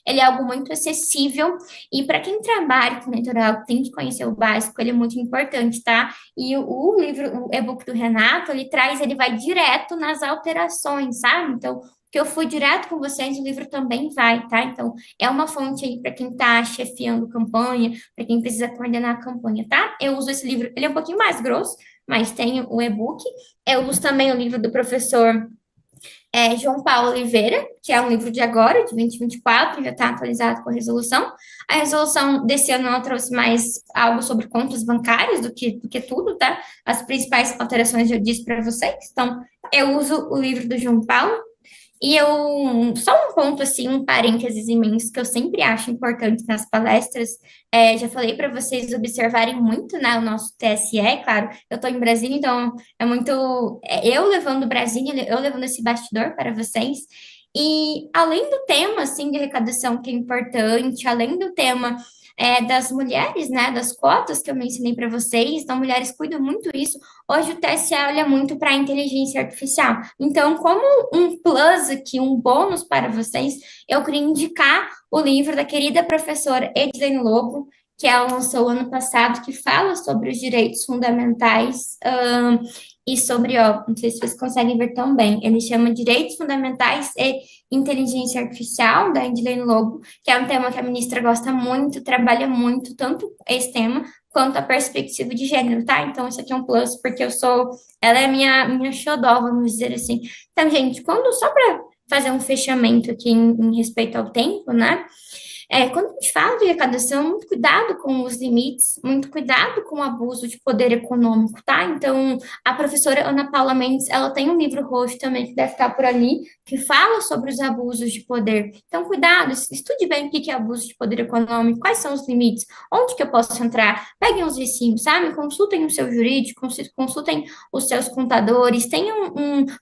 Ele é algo muito acessível. E para quem trabalha com litoral, tem que conhecer o básico, ele é muito importante, tá? E o livro, o e-book do Renato, ele vai direto nas alterações, sabe? Então, que eu fui direto com vocês, o livro também vai, tá? Então, é uma fonte aí para quem está chefiando campanha, para quem precisa coordenar a campanha, tá? Eu uso esse livro, ele é um pouquinho mais grosso, mas tem o e-book. Eu uso também o livro do professor João Paulo Oliveira, que é um livro de agora, de 2024, já está atualizado com a resolução. A resolução desse ano ela trouxe mais algo sobre contas bancárias do que tudo, tá? As principais alterações eu disse para vocês. Então, eu uso o livro do João Paulo. E só um ponto assim, um parênteses imenso que eu sempre acho importante nas palestras, já falei para vocês observarem muito, né, o nosso TSE, claro, eu estou em Brasília, então é muito, eu levando Brasília, eu levando esse bastidor para vocês, e além do tema, assim, de arrecadação que é importante, além do tema das mulheres, né, das cotas que eu mencionei para vocês, então mulheres cuidam muito isso. Hoje o TSE olha muito para a inteligência artificial. Então, como um plus aqui, um bônus para vocês, eu queria indicar o livro da querida professora Edilene Lobo, que ela lançou ano passado, que fala sobre os direitos fundamentais, e sobre, ó, não sei se vocês conseguem ver tão bem, ele chama Direitos Fundamentais e Inteligência Artificial, da Edilene Lobo, que é um tema que a ministra gosta muito, trabalha muito, tanto esse tema quanto a perspectiva de gênero, tá? Então, isso aqui é um plus, porque ela é minha xodó, vamos dizer assim. Então, gente, só para fazer um fechamento aqui em respeito ao tempo, né? Quando a gente fala de arrecadação, muito cuidado com os limites, muito cuidado com o abuso de poder econômico, tá? Então, a professora Ana Paula Mendes, ela tem um livro roxo também, que deve estar por ali, que fala sobre os abusos de poder. Então, cuidado, estude bem o que é abuso de poder econômico, quais são os limites, onde que eu posso entrar, peguem os recibos, sabe? Consultem o seu jurídico, consultem os seus contadores,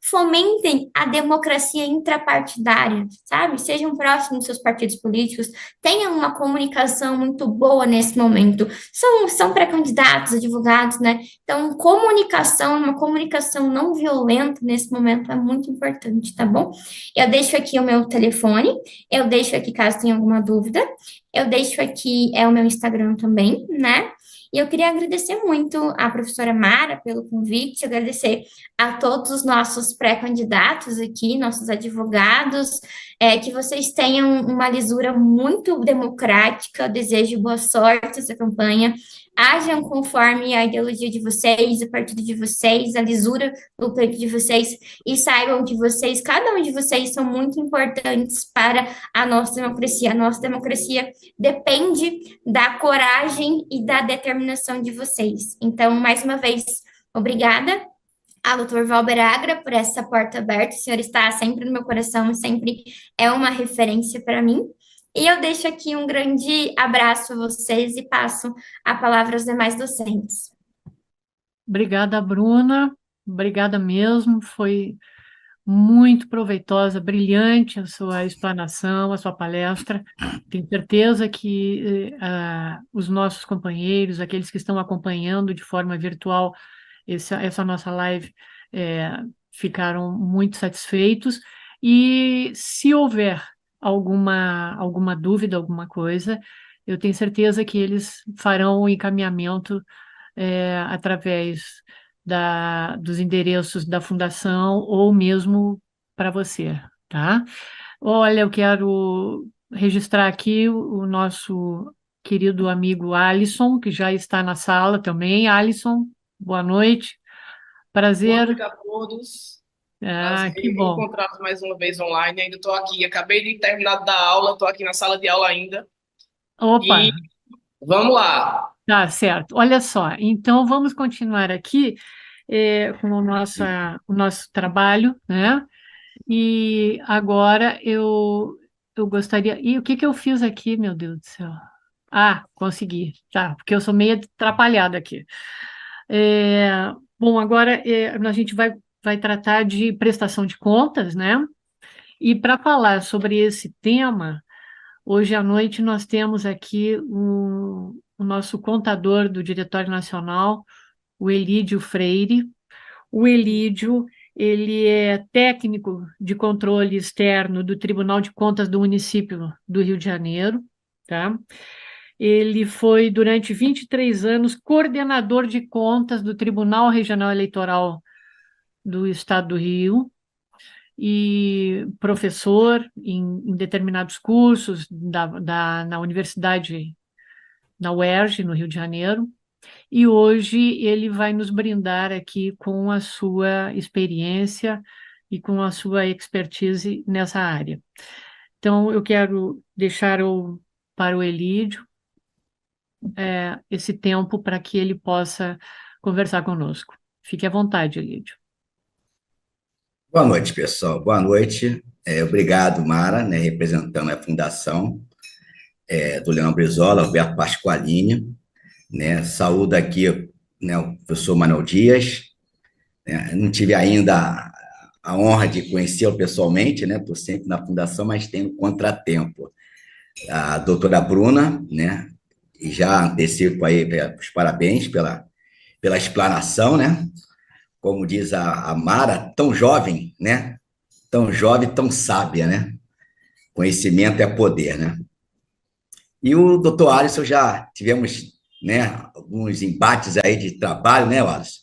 fomentem a democracia intrapartidária, sabe? Sejam próximos dos seus partidos políticos, tenham uma comunicação muito boa nesse momento. São pré-candidatos, advogados, né? Então, uma comunicação não violenta nesse momento é muito importante, tá bom? Eu deixo aqui o meu telefone, eu deixo aqui caso tenha alguma dúvida, eu deixo aqui o meu Instagram também, né? E eu queria agradecer muito à professora Mara pelo convite, agradecer a todos os nossos pré-candidatos aqui, nossos advogados, que vocês tenham uma lisura muito democrática. Eu desejo boa sorte essa campanha. Ajam conforme a ideologia de vocês, o partido de vocês, a lisura do peito de vocês, e saibam que cada um de vocês, são muito importantes para a nossa democracia. A nossa democracia depende da coragem e da determinação de vocês. Então, mais uma vez, obrigada a doutor Valber Agra por essa porta aberta. O senhor está sempre no meu coração e sempre é uma referência para mim. E eu deixo aqui um grande abraço a vocês e passo a palavra aos demais docentes. Obrigada, Bruna. Obrigada mesmo. Foi muito proveitosa, brilhante a sua explanação, a sua palestra. Tenho certeza que os nossos companheiros, aqueles que estão acompanhando de forma virtual essa nossa live, ficaram muito satisfeitos. E se houver alguma dúvida, alguma coisa, eu tenho certeza que eles farão o encaminhamento através dos endereços da fundação ou mesmo para você, tá? Olha, eu quero registrar aqui o nosso querido amigo Alisson, que já está na sala também. Alisson, boa noite. Boa Prazer. noite a todos. Ah, Prazer que em bom. encontrá-los mais uma vez online. Ainda estou aqui, acabei de terminar da aula, estou aqui na sala de aula ainda. Opa, E vamos lá. tá certo. Olha só, então vamos continuar aqui com o nosso trabalho, né? E agora eu eu gostaria. E o que que eu fiz aqui, meu Deus do céu? Ah, consegui. Tá, porque eu sou meio atrapalhada aqui. Bom, agora a gente vai tratar de prestação de contas, né? E para falar sobre esse tema, hoje à noite nós temos aqui o nosso contador do Diretório Nacional, o Elídio Freire. O Elídio, ele é técnico de controle externo do Tribunal de Contas do município do Rio de Janeiro, tá? Ele foi, durante 23 anos, coordenador de contas do Tribunal Regional Eleitoral do Estado do Rio e professor em determinados cursos na universidade, na UERJ, no Rio de Janeiro. E hoje ele vai nos brindar aqui com a sua experiência e com a sua expertise nessa área. Então, eu quero deixar para o Elídio esse tempo para que ele possa conversar conosco. Fique à vontade, Elídio. Boa noite, pessoal. Boa noite. Obrigado, Mara, né, representando a Fundação do Leão Brizola, Alberto Pasqualini, né, saúdo aqui, né, o professor Manuel Dias, né, não tive ainda a honra de conhecê-lo pessoalmente, né, estou sempre na Fundação, mas tenho um contratempo. A doutora Bruna, né, e já antecipo aí os parabéns pela explanação, né, como diz a Mara, tão jovem, né, tão jovem, tão sábia, né, conhecimento é poder, né. E o doutor Alisson já tivemos, né, alguns embates aí de trabalho, né, Alisson?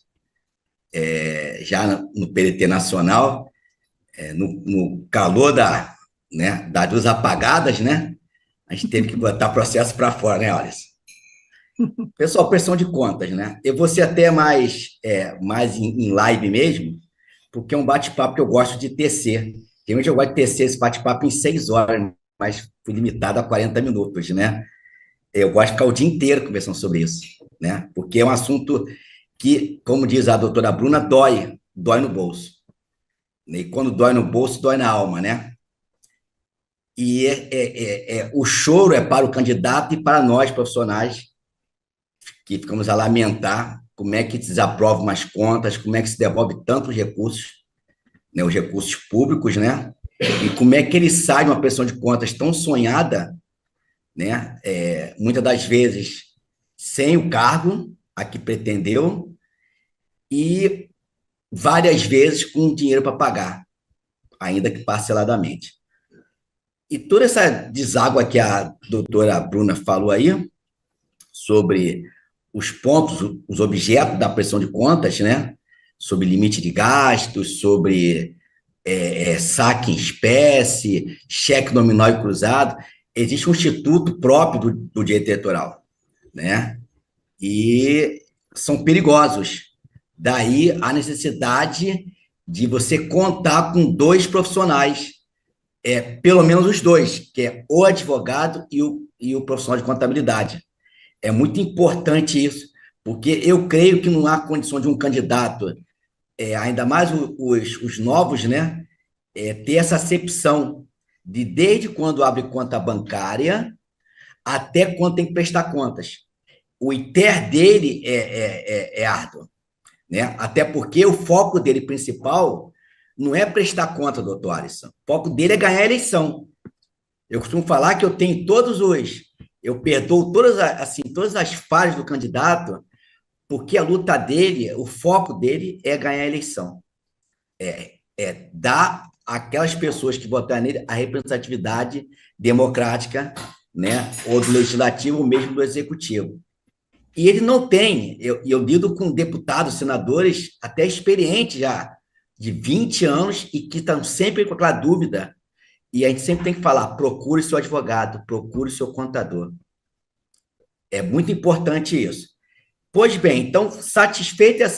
Já no PDT Nacional, no calor né, das luzes apagadas, né? A gente teve que botar processo para fora, né, Alisson? Pessoal, pressão de contas, né? Eu vou ser até mais em live mesmo, porque é um bate-papo que eu gosto de tecer. Geralmente eu gosto de tecer esse bate-papo em 6 horas, mas fui limitado a 40 minutos, né? Eu gosto de ficar o dia inteiro conversando sobre isso, né? Porque é um assunto que, como diz a doutora Bruna, dói no bolso. E quando dói no bolso, dói na alma, né? E o choro é para o candidato e para nós, profissionais, que ficamos a lamentar como é que se desaprovam umas contas, como é que se devolve tantos recursos, né, os recursos públicos, né? E como é que ele sai de uma prestação de contas tão sonhada, né? Muitas das vezes sem o cargo a que pretendeu e várias vezes com dinheiro para pagar, ainda que parceladamente. E toda essa deságua que a doutora Bruna falou aí, sobre os pontos, os objetos da prestação de contas, né? Sobre limite de gastos, sobre saque em espécie, cheque nominal e cruzado. Existe um instituto próprio do direito eleitoral, né? E são perigosos. Daí a necessidade de você contar com 2 profissionais, pelo menos os 2, que é o advogado e o profissional de contabilidade. É muito importante isso, porque eu creio que não há condição de um candidato, ainda mais os novos, né, ter essa acepção de desde quando abre conta bancária até quando tem que prestar contas. O ITER dele é árduo, né? Até porque o foco dele principal não é prestar conta, doutor Alisson. O foco dele é ganhar a eleição. Eu costumo falar que eu perdoo todas as falhas do candidato, porque a luta dele, o foco dele é ganhar a eleição. Dar àquelas pessoas que votaram nele a representatividade democrática, né? Ou do legislativo, ou mesmo do executivo. E ele não tem, eu lido com deputados, senadores, até experientes já, de 20 anos, e que estão sempre com aquela dúvida. E a gente sempre tem que falar, procure seu advogado, procure seu contador. É muito importante isso. Pois bem, então, satisfeitas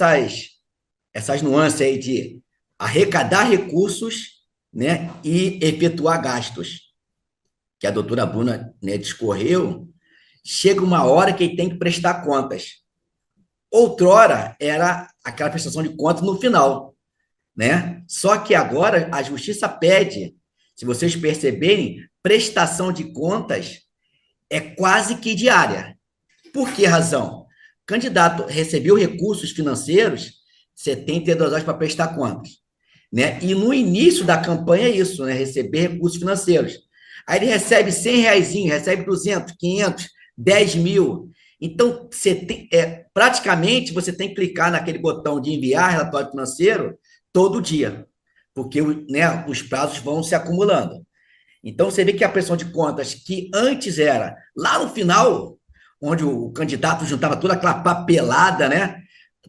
essas nuances aí de arrecadar recursos, né, e efetuar gastos, que a doutora Bruna, né, discorreu, chega uma hora que ele tem que prestar contas. Outrora, era aquela prestação de contas no final, né? Só que agora a justiça pede Se vocês perceberem, prestação de contas é quase que diária. Por que razão? O candidato recebeu recursos financeiros, 72 horas para prestar contas, né? E no início da campanha é isso, né? Receber recursos financeiros. Aí ele recebe R$100, recebe 200, 500, 10 mil. Então, praticamente, você tem que clicar naquele botão de enviar relatório financeiro todo dia, porque, né, os prazos vão se acumulando. Então, você vê que a prestação de contas, que antes era lá no final, onde o candidato juntava toda aquela papelada, né?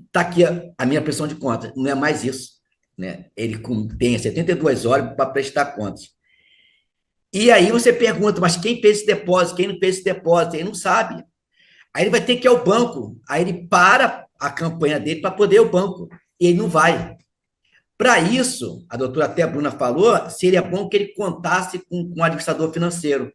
Está aqui a minha prestação de contas. Não é mais isso, né? Ele tem 72 horas para prestar contas. E aí você pergunta, mas quem fez esse depósito? Quem não fez esse depósito? Ele não sabe. Aí ele vai ter que ir ao banco. Aí ele para a campanha dele para poder ir ao banco. E ele não vai. Para isso, a doutora até a Bruna falou, seria bom que ele contasse com um administrador financeiro.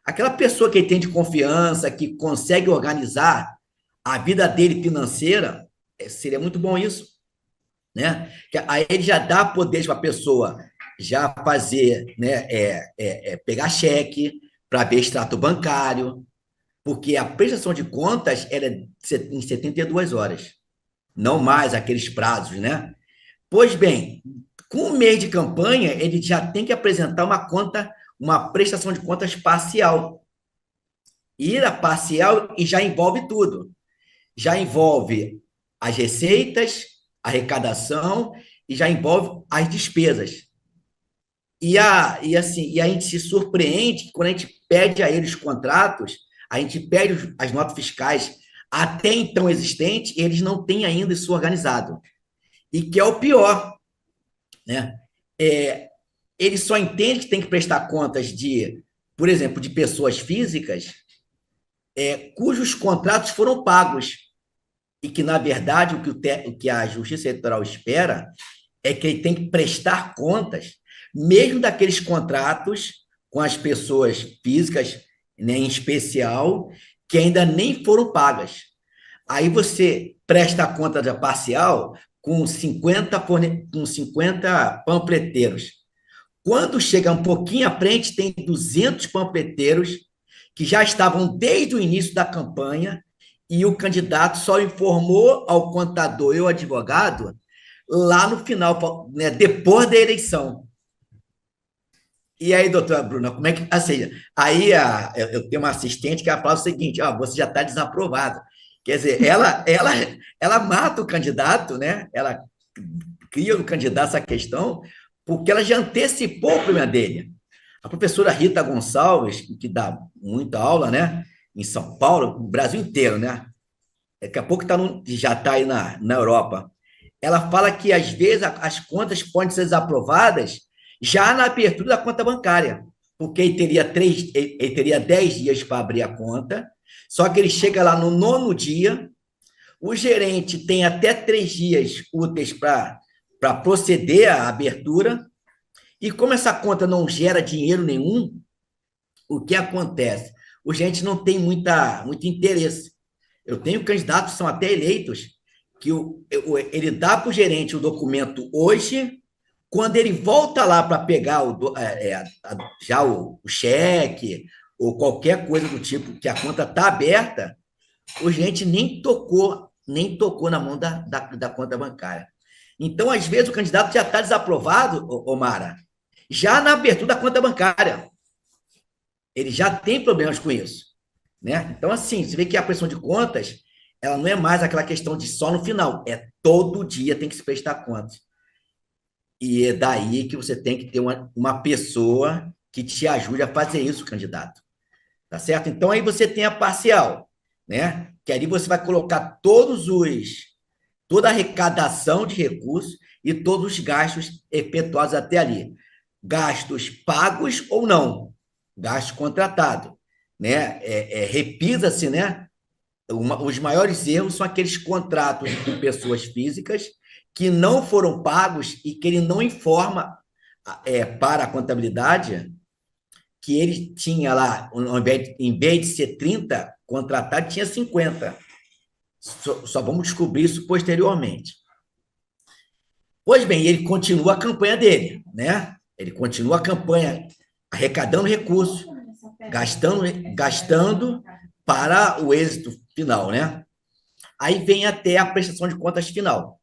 Aquela pessoa que ele tem de confiança, que consegue organizar a vida dele financeira, seria muito bom isso, né? Aí ele já dá poder para a pessoa já fazer, né, pegar cheque para ver extrato bancário, porque a prestação de contas era em 72 horas, não mais aqueles prazos, né? Pois bem, com o mês de campanha, ele já tem que apresentar uma prestação de contas parcial. E a parcial e já envolve tudo. Já envolve as receitas, a arrecadação e já envolve as despesas. E a gente se surpreende que quando a gente pede a eles os contratos, a gente pede as notas fiscais até então existentes, eles não têm ainda isso organizado. E que é o pior, né? Eles só entendem que tem que prestar contas de, por exemplo, de pessoas físicas cujos contratos foram pagos. E que, na verdade, o que a Justiça Eleitoral espera é que ele tem que prestar contas, mesmo daqueles contratos com as pessoas físicas, né, em especial, que ainda nem foram pagas. Aí você presta a conta da parcial com 50 panfleteiros. Quando chega um pouquinho à frente, tem 200 panfleteiros que já estavam desde o início da campanha e o candidato só informou ao contador e ao advogado lá no final, né, depois da eleição. E aí, doutora Bruna, como é que... Assim, aí eu tenho uma assistente que ela fala o seguinte, você já está desaprovado. Quer dizer, ela mata o candidato, né? Ela cria no candidato essa questão, porque ela já antecipou o problema dele. A professora Rita Gonçalves, que dá muita aula, né, em São Paulo, no Brasil inteiro, né? Daqui a pouco já está aí na Europa. Ela fala que, às vezes, as contas podem ser desaprovadas já na abertura da conta bancária, porque ele teria 10 dias para abrir a conta, só que ele chega lá no 9º dia, o gerente tem até 3 dias úteis para proceder à abertura, e como essa conta não gera dinheiro nenhum, o que acontece? O gerente não tem muito interesse. Eu tenho candidatos que são até eleitos, que ele dá para o gerente o documento hoje, quando ele volta lá para pegar já o cheque ou qualquer coisa do tipo, que a conta está aberta, o gerente nem tocou na mão da conta bancária. Então, às vezes, o candidato já está desaprovado, Mara, já na abertura da conta bancária. Ele já tem problemas com isso, né? Então, assim, você vê que a prestação de contas, ela não é mais aquela questão de só no final, todo dia tem que se prestar contas. E é daí que você tem que ter uma pessoa que te ajude a fazer isso, candidato. Tá certo? Então, aí você tem a parcial, né? Que ali você vai colocar toda a arrecadação de recursos e todos os gastos efetuados até ali. Gastos pagos ou não, gasto contratado, né? Repisa-se, né? Os maiores erros são aqueles contratos com pessoas físicas que não foram pagos e que ele não informa para a contabilidade que ele tinha lá, em vez de ser 30 contratados, tinha 50. Só vamos descobrir isso posteriormente. Pois bem, ele continua a campanha dele, né? Ele continua a campanha arrecadando recursos, gastando para o êxito final, né? Aí vem até a prestação de contas final.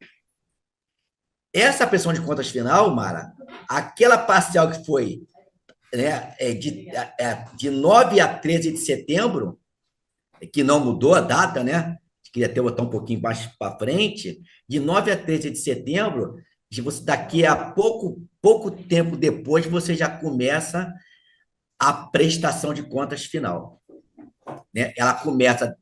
Essa prestação de contas final, Mara, aquela parcial que foi, né, de 9 a 13 de setembro, que não mudou a data, né? Queria até botar um pouquinho mais para frente, de 9 a 13 de setembro, daqui a pouco tempo depois, você já começa a prestação de contas final, né? Ela começa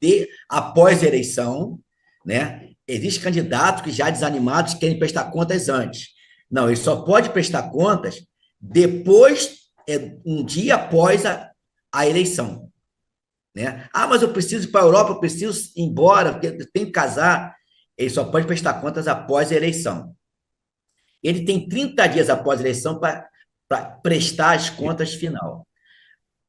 após a eleição, né? Existem candidatos que já desanimados querem prestar contas antes. Não, ele só pode prestar contas depois, um dia após a eleição, né? Ah, mas eu preciso ir para a Europa, eu preciso ir embora, porque eu tenho que casar. Ele só pode prestar contas após a eleição. Ele tem 30 dias após a eleição para prestar as contas final.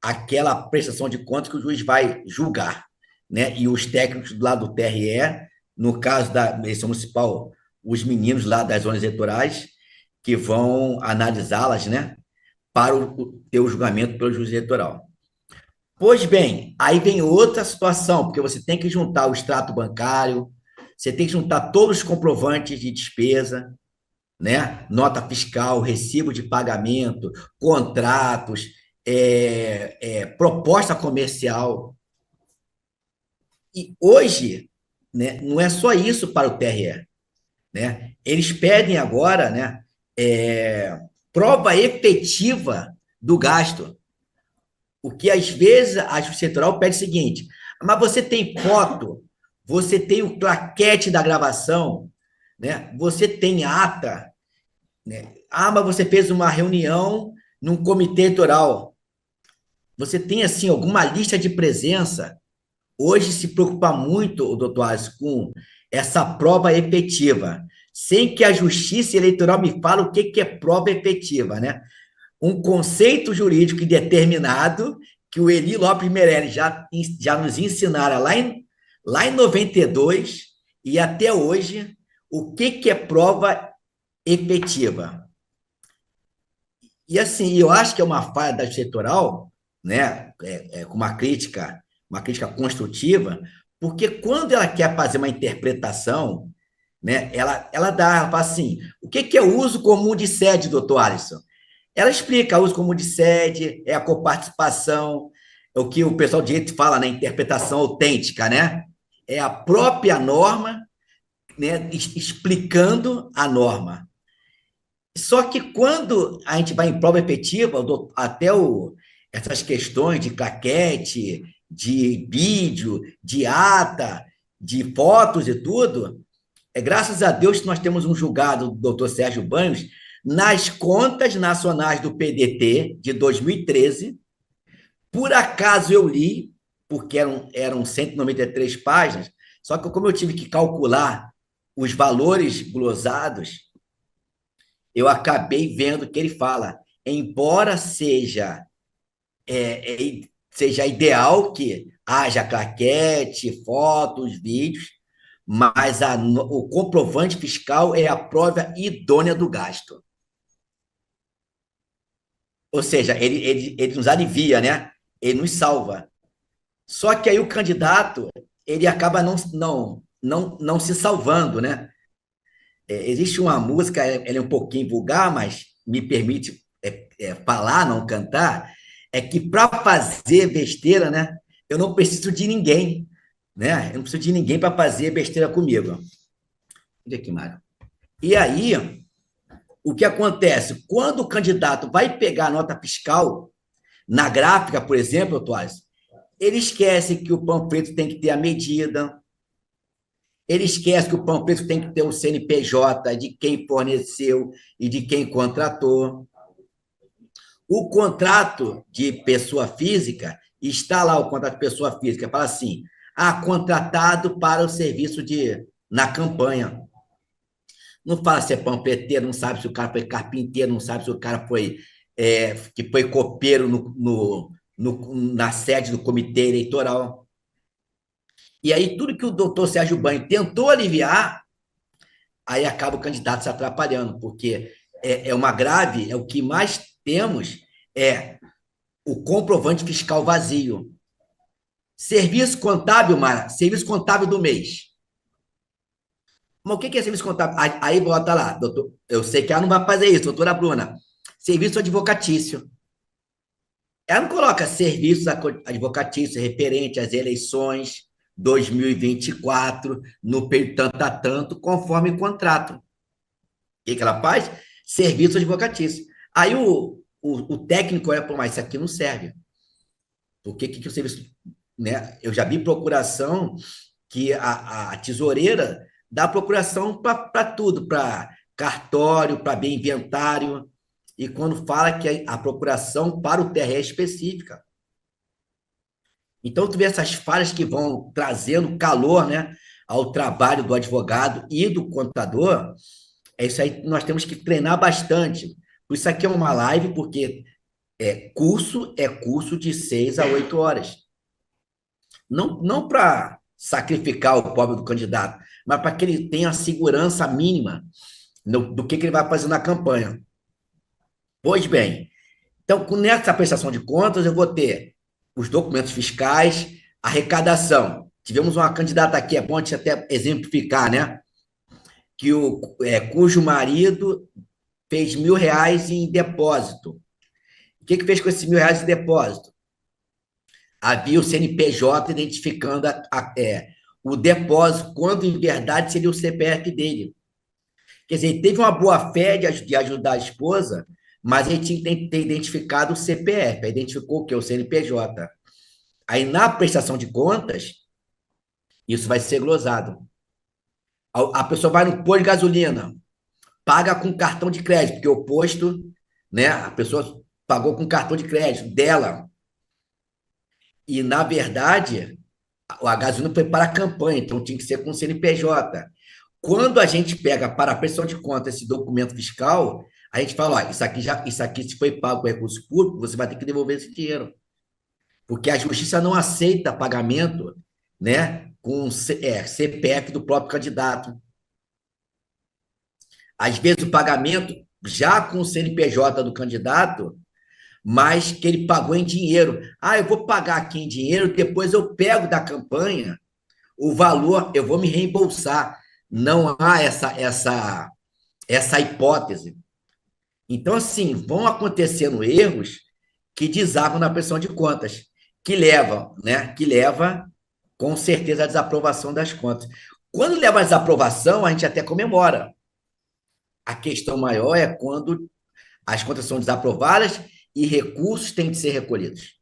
Aquela prestação de contas que o juiz vai julgar, né? E os técnicos lá do TRE, no caso da eleição municipal, os meninos lá das zonas eleitorais, que vão analisá-las, né? Para ter o julgamento pelo juiz eleitoral. Pois bem, aí vem outra situação, porque você tem que juntar o extrato bancário, você tem que juntar todos os comprovantes de despesa, né? Nota fiscal, recibo de pagamento, contratos, proposta comercial. E hoje, né, não é só isso para o TRE, né? Eles pedem agora, né, prova efetiva do gasto. O que, às vezes, a Justiça Eleitoral pede o seguinte: mas você tem foto, você tem o claquete da gravação, né? Você tem ata, né? Ah, mas você fez uma reunião num comitê eleitoral. Você tem, assim, alguma lista de presença? Hoje se preocupa muito, o doutor Alisson, com essa prova efetiva, sem que a Justiça Eleitoral me fale o que é prova efetiva, né? Um conceito jurídico determinado que o Eli Lopes Meirelles já nos ensinara lá em 92 e até hoje, o que é prova efetiva. E assim, eu acho que é uma falha da Justiça Eleitoral, né, com uma crítica construtiva, porque quando ela quer fazer uma interpretação, né, ela fala assim: o que é o uso comum de sede, doutor Alisson? Ela explica: o uso comum de sede é a coparticipação, é o que o pessoal de direito fala, né, interpretação autêntica, né? É a própria norma, né, explicando a norma. Só que quando a gente vai em prova efetiva, essas questões de claquete, de vídeo, de ata, de fotos e tudo, graças a Deus que nós temos um julgado do doutor Sérgio Banhos nas contas nacionais do PDT de 2013. Por acaso eu li, porque eram 193 páginas, só que como eu tive que calcular os valores glosados, eu acabei vendo que ele fala: embora seja ideal que haja claquete, fotos, vídeos, mas o comprovante fiscal é a prova idônea do gasto. Ou seja, ele nos alivia, né? Ele nos salva. Só que aí o candidato, ele acaba não se salvando, né? Existe uma música, ela é um pouquinho vulgar, mas me permite falar, não cantar, é que para fazer besteira, né, eu não preciso de ninguém, né? Eu não preciso de ninguém para fazer besteira comigo. Olha aqui, Mário. E aí, o que acontece? Quando o candidato vai pegar a nota fiscal, na gráfica, por exemplo, Tuás, ele esquece que o panfleto tem que ter a medida, ele esquece que o panfleto tem que ter o CNPJ de quem forneceu e de quem contratou. O contrato de pessoa física, está lá o contrato de pessoa física, fala assim: contratado para o serviço na campanha. Não fala se é panfleteiro, não sabe se o cara foi carpinteiro, não sabe se o cara que foi copeiro na sede do comitê eleitoral. E aí, tudo que o doutor Sérgio Banho tentou aliviar, aí acaba o candidato se atrapalhando, porque é o que mais temos é o comprovante fiscal vazio. Serviço contábil, Mara, serviço contábil do mês. Mas o que é serviço contábil? Aí bota lá, doutor, eu sei que ela não vai fazer isso, doutora Bruna. Serviço advocatício. Ela não coloca serviços advocatícios referente às eleições 2024, no período tanto a tanto, conforme o contrato. O que ela faz? Serviço advocatício. Aí o técnico olha, pô, mas isso aqui não serve. Por que o serviço... Né? Eu já vi procuração que a tesoureira dá procuração para tudo, para cartório, para bem inventário, e quando fala que a procuração para o TRE é específica. Então, tu vê essas falhas que vão trazendo calor, né, ao trabalho do advogado e do contador. É isso aí que nós temos que treinar bastante. Por isso aqui é uma live, porque curso de 6 a 8 horas. Não para sacrificar o pobre do candidato, mas para que ele tenha a segurança mínima do que ele vai fazer na campanha. Pois bem, então, nessa prestação de contas, eu vou ter os documentos fiscais, arrecadação. Tivemos uma candidata aqui, é bom a gente até exemplificar, né? Cujo marido fez R$ 1.000 em depósito. O que fez com esses R$ 1.000 em depósito? Havia o CNPJ identificando o depósito, quando em verdade seria o CPF dele. Quer dizer, ele teve uma boa-fé de ajudar a esposa, mas ele tinha que ter identificado o CPF, aí identificou o quê? O CNPJ. Aí, na prestação de contas, isso vai ser glosado. A pessoa vai no posto de gasolina, paga com cartão de crédito, porque o posto, né, a pessoa pagou com cartão de crédito dela. E, na verdade, a gasolina foi para a campanha, então tinha que ser com o CNPJ. Quando a gente pega para a prestação de contas esse documento fiscal, a gente fala, ó, isso aqui se foi pago com recurso público, você vai ter que devolver esse dinheiro. Porque a justiça não aceita pagamento, né, com CPF do próprio candidato. Às vezes o pagamento já com o CNPJ do candidato, mas que ele pagou em dinheiro. Eu vou pagar aqui em dinheiro, depois eu pego da campanha o valor, eu vou me reembolsar. Não há essa hipótese. Então, assim, vão acontecendo erros que desabam na prestação de contas, que leva, com certeza, à desaprovação das contas. Quando leva à desaprovação, a gente até comemora. A questão maior é quando as contas são desaprovadas e recursos têm de ser recolhidos.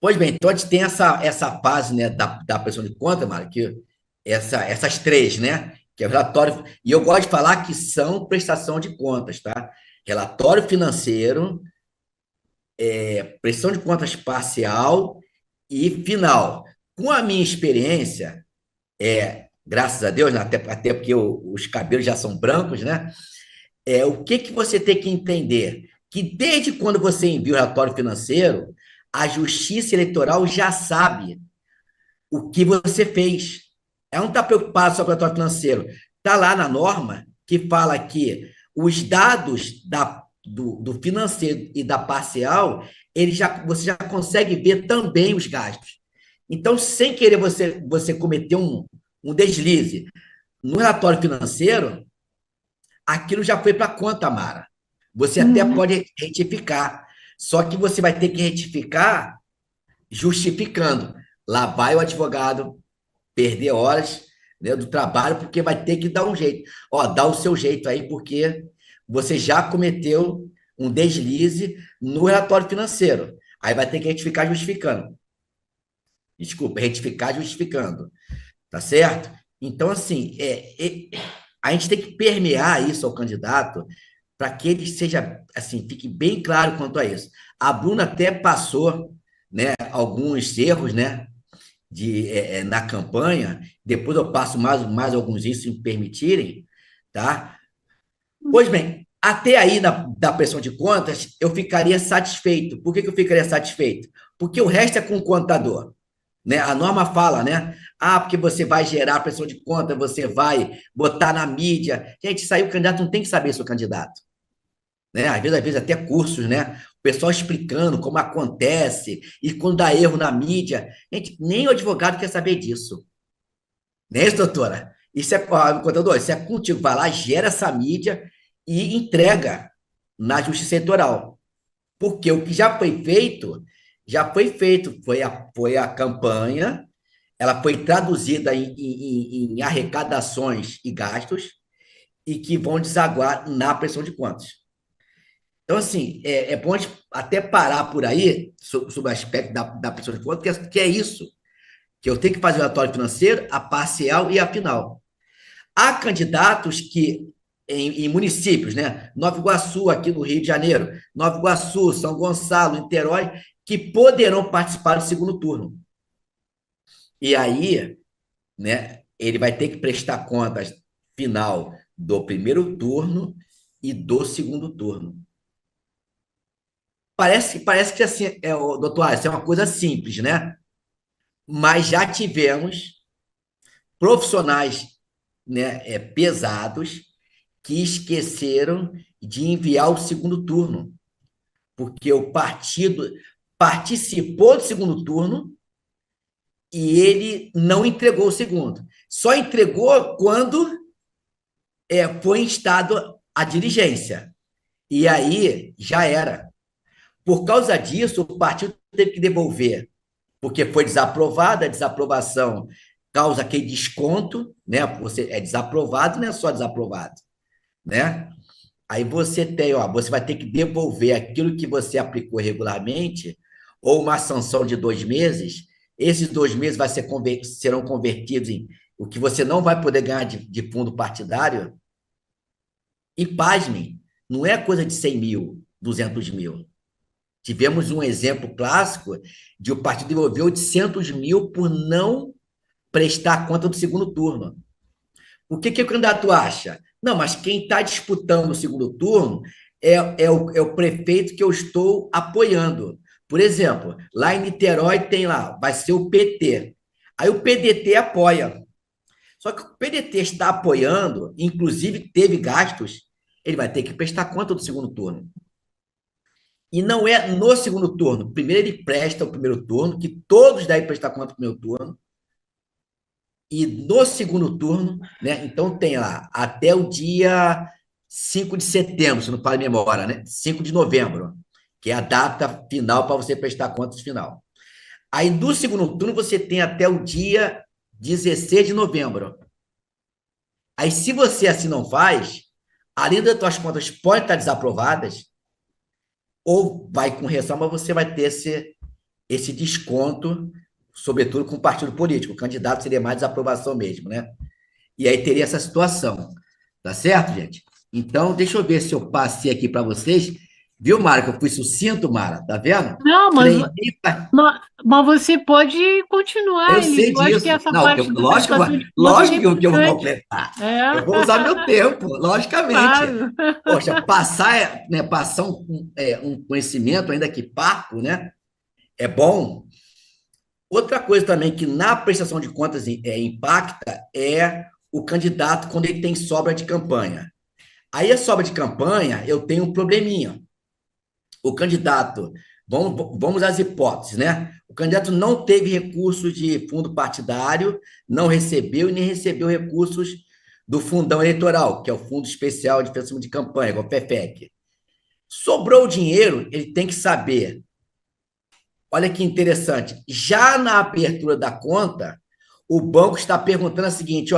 Pois bem, então a gente tem essa fase, né, da prestação de contas, Mara, que essas três, né? Que é o relatório, e eu gosto de falar que são prestação de contas, tá? Relatório financeiro, prestação de contas parcial e final. Com a minha experiência, graças a Deus, né, até porque os cabelos já são brancos, né? O que você tem que entender? Que desde quando você envia o relatório financeiro, a Justiça Eleitoral já sabe o que você fez. Ela não está preocupada só com o relatório financeiro. Está lá na norma que fala que os dados do financeiro e da parcial, você já consegue ver também os gastos. Então, sem querer você cometer um deslize no relatório financeiro, aquilo já foi para a conta, Mara. Você até pode retificar, só que você vai ter que retificar justificando. Lá vai o advogado perder horas, né, do trabalho, porque vai ter que dar um jeito. Dá o seu jeito aí, porque você já cometeu um deslize no relatório financeiro. Aí vai ter que retificar justificando. Desculpa, retificar justificando. Tá certo? Então, assim, a gente tem que permear isso ao candidato para que ele seja, assim, fique bem claro quanto a isso. A Bruna até passou, né, alguns erros, né, na campanha, depois eu passo mais alguns isso, se me permitirem, tá? Pois bem, até aí da prestação de contas, eu ficaria satisfeito. Por que eu ficaria satisfeito? Porque o resto é com o contador, né? A norma fala, né? Porque você vai gerar a prestação de contas, você vai botar na mídia. Gente, isso aí o candidato não tem que saber, seu candidato. né? Às vezes até cursos, né? O pessoal explicando como acontece e quando dá erro na mídia. Gente, nem o advogado quer saber disso. Não é isso, doutora? Contador, isso é contigo. Vai lá, gera essa mídia e entrega na justiça eleitoral. Porque o que já foi feito. Foi a campanha, ela foi traduzida em arrecadações e gastos e que vão desaguar na prestação de contas. Então, assim, é bom a gente até parar por aí sobre o aspecto da prestação de contas, que é isso, que eu tenho que fazer o relatório financeiro, a parcial e a final. Há candidatos que, em municípios, né? Nova Iguaçu, aqui no Rio de Janeiro, Nova Iguaçu, São Gonçalo, Niterói, que poderão participar do segundo turno. E aí, né, ele vai ter que prestar contas final do primeiro turno e do segundo turno. Parece que assim, doutor Alisson, é uma coisa simples, né? Mas já tivemos profissionais, né, pesados que esqueceram de enviar o segundo turno, porque o partido participou do segundo turno e ele não entregou o segundo. Só entregou quando foi instado a diligência. E aí já era. Por causa disso, o partido teve que devolver, porque foi desaprovada, a desaprovação causa aquele desconto, né? Você é desaprovado, não é só desaprovado, né? Aí você tem, você vai ter que devolver aquilo que você aplicou regularmente, ou uma sanção de 2 meses. Esses 2 meses serão convertidos em o que você não vai poder ganhar de fundo partidário. E pasmem, não é coisa de 100 mil, 200 mil. Tivemos um exemplo clássico de o partido devolver 800 mil por não prestar conta do segundo turno. O que o candidato acha? Não, mas quem está disputando o segundo turno é o prefeito que eu estou apoiando. Por exemplo, lá em Niterói tem lá, vai ser o PT. Aí o PDT apoia. Só que o PDT está apoiando, inclusive teve gastos, ele vai ter que prestar conta do segundo turno. E não é no segundo turno. Primeiro ele presta o primeiro turno, que todos devem prestar conta do primeiro turno. E no segundo turno, né? Então tem lá até o dia 5 de setembro, se não falo a memória, né? 5 de novembro, que é a data final para você prestar contas final. Aí do segundo turno você tem até o dia 16 de novembro. Aí se você assim não faz, além das suas contas podem estar desaprovadas, ou vai com ressalva, mas você vai ter esse desconto, sobretudo com o partido político. O candidato seria mais desaprovação mesmo, né? E aí teria essa situação. Tá certo, gente? Então, deixa eu ver se eu passei aqui para vocês. Viu, Mara, que eu fui sucinto, Mara? Tá vendo? Não, Treinei mas você pode continuar, Eu sei Elise. Eu acho que disso. essa Não, parte da lógico, prestação de contas é lógico que eu vou importante. completar. Eu vou usar meu É, tempo, logicamente. claro. Poxa, passar um conhecimento, ainda que parco, né? É bom. Outra coisa também que na prestação de contas impacta é o candidato quando ele tem sobra de campanha. Aí a sobra de campanha, eu tenho um probleminha. O candidato, vamos às hipóteses, né? O candidato não teve recursos de fundo partidário, não recebeu e nem recebeu recursos do fundão eleitoral, que é o Fundo Especial de Financiamento de Campanha, que é o FEFEC. Sobrou o dinheiro, ele tem que saber. Olha que interessante. Já na abertura da conta, o banco está perguntando o seguinte,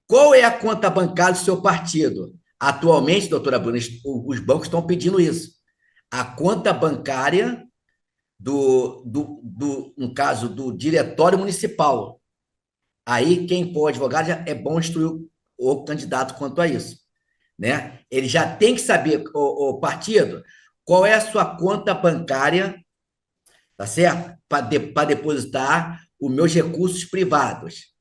qual é a conta bancária do seu partido? Atualmente, doutora Bruna, os bancos estão pedindo isso. A conta bancária no caso, do diretório municipal. Aí, quem for advogado, é bom instruir o candidato quanto a isso, né? Ele já tem que saber, o partido, qual é a sua conta bancária, tá certo? Para depositar os meus recursos privados.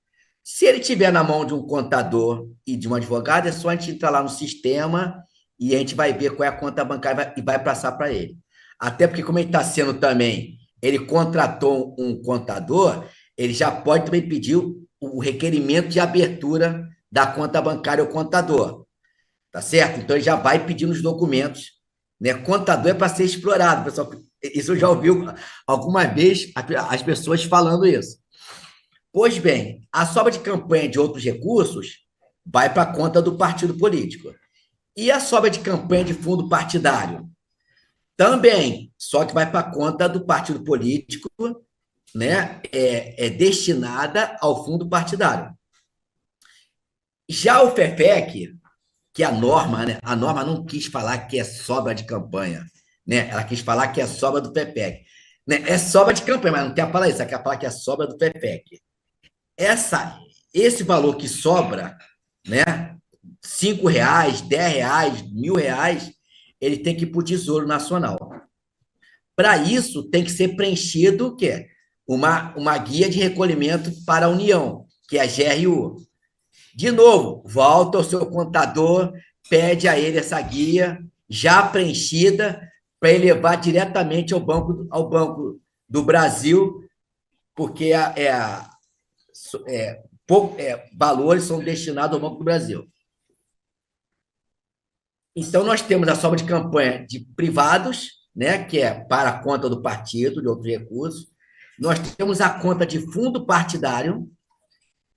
Se ele tiver na mão de um contador e de um advogado, é só a gente entrar lá no sistema e a gente vai ver qual é a conta bancária e vai passar para ele. Até porque, como ele está sendo também, ele contratou um contador, ele já pode também pedir o requerimento de abertura da conta bancária ao contador. tá certo? Então, ele já vai pedindo os documentos, né? Contador é para ser explorado, pessoal. Isso eu já ouviu alguma vez as pessoas falando isso. Pois bem, a sobra de campanha de outros recursos vai para a conta do partido político. E a sobra de campanha de fundo partidário? Também, só que vai para a conta do partido político, né? É destinada ao fundo partidário. Já o FEFEC, que a norma, né? A norma não quis falar que é sobra de campanha, né? Ela quis falar que é sobra do FEFEC. Né? É sobra de campanha, mas não quer falar isso, ela quer falar que é sobra do FEFEC. Esse valor que sobra, né? R$ 5, R$ 10, R$ 1.000, ele tem que ir para o Tesouro Nacional. Para isso, tem que ser preenchido o quê? Uma guia de recolhimento para a União, que é a GRU. De novo, volta ao seu contador, pede a ele essa guia já preenchida para ele levar diretamente ao Banco do Brasil, porque valores são destinados ao Banco do Brasil. Então, nós temos a sobra de campanha de privados, né, que é para a conta do partido, de outros recursos. Nós temos a conta de fundo partidário,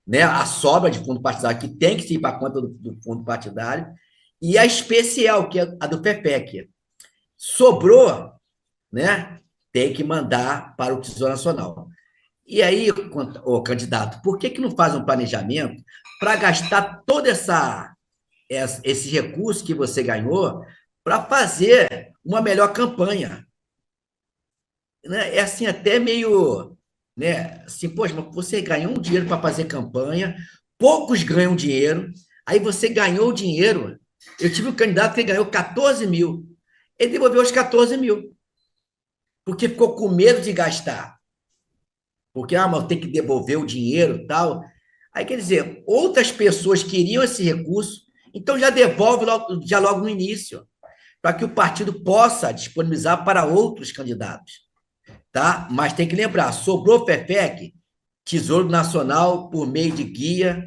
né, a sobra de fundo partidário, que tem que ir para a conta do fundo partidário, e a especial, que é a do FEFEC. Sobrou, né, tem que mandar para o Tesouro Nacional. E aí, o candidato, por que não faz um planejamento para gastar todo esse recurso que você ganhou para fazer uma melhor campanha? Né? É assim, até meio, né? Assim, poxa, mas você ganhou um dinheiro para fazer campanha, poucos ganham dinheiro, aí você ganhou o dinheiro. Eu tive um candidato que ganhou 14 mil. Ele devolveu os 14 mil, porque ficou com medo de gastar. Porque, mas tem que devolver o dinheiro e tal. Aí, quer dizer, outras pessoas queriam esse recurso, então já devolve logo no início, para que o partido possa disponibilizar para outros candidatos. Tá? Mas tem que lembrar, sobrou FEFEC, Tesouro Nacional, por meio de guia,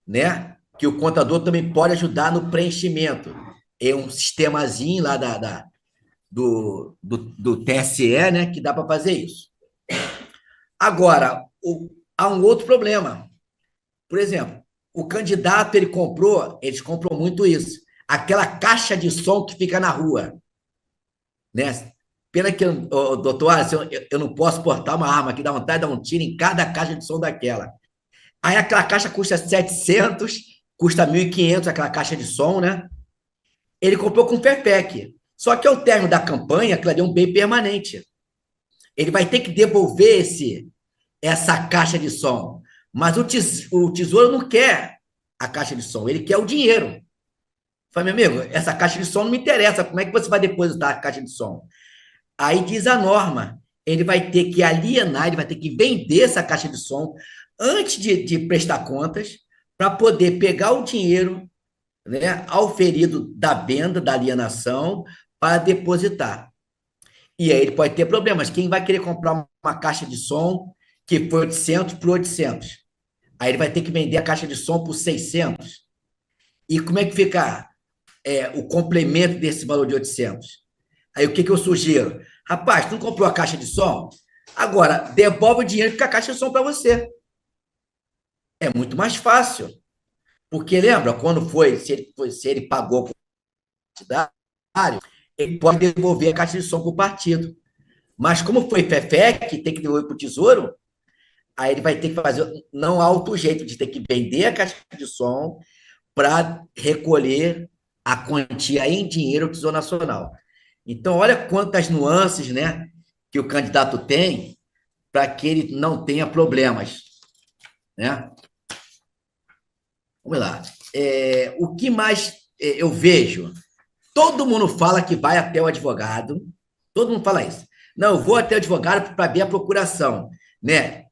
né? Que o contador também pode ajudar no preenchimento. É um sistemazinho lá do TSE, né? Que dá para fazer isso. Agora, há um outro problema. Por exemplo, o candidato, eles compram muito isso. Aquela caixa de som que fica na rua. Né? Pena que, doutor Alisson, eu não posso portar uma arma aqui, dá vontade de dar um tiro em cada caixa de som daquela. Aí aquela caixa custa 700, custa 1.500 aquela caixa de som, né? Ele comprou com FEFEC. Só que ao término da campanha, aquilo ali é um bem permanente. Ele vai ter que devolver essa caixa de som. Mas o Tesouro não quer a caixa de som, ele quer o dinheiro. Falei, meu amigo, essa caixa de som não me interessa, como é que você vai depositar a caixa de som? Aí diz a norma, ele vai ter que alienar, ele vai ter que vender essa caixa de som antes de prestar contas, para poder pegar o dinheiro, né, auferido da venda, da alienação, para depositar. E aí ele pode ter problemas. Quem vai querer comprar uma caixa de som que foi 800 por 800? Aí ele vai ter que vender a caixa de som por 600. E como é que fica o complemento desse valor de 800? Aí o que eu sugiro? Rapaz, tu não comprou a caixa de som? Agora, devolve o dinheiro e fica a caixa de som para você. É muito mais fácil. Porque lembra, quando se ele pagou com o partidário, ele pode devolver a caixa de som para o partido. Mas como foi FEFEC, tem que devolver para o Tesouro, aí ele vai ter que fazer, não há outro jeito de ter que vender a caixa de som para recolher a quantia em dinheiro do Tesouro Nacional. Então, olha quantas nuances, né, que o candidato tem para que ele não tenha problemas. Né? Vamos lá. O que mais eu vejo? Todo mundo fala que vai até o advogado, todo mundo fala isso. Não, eu vou até o advogado para ver a procuração. Né?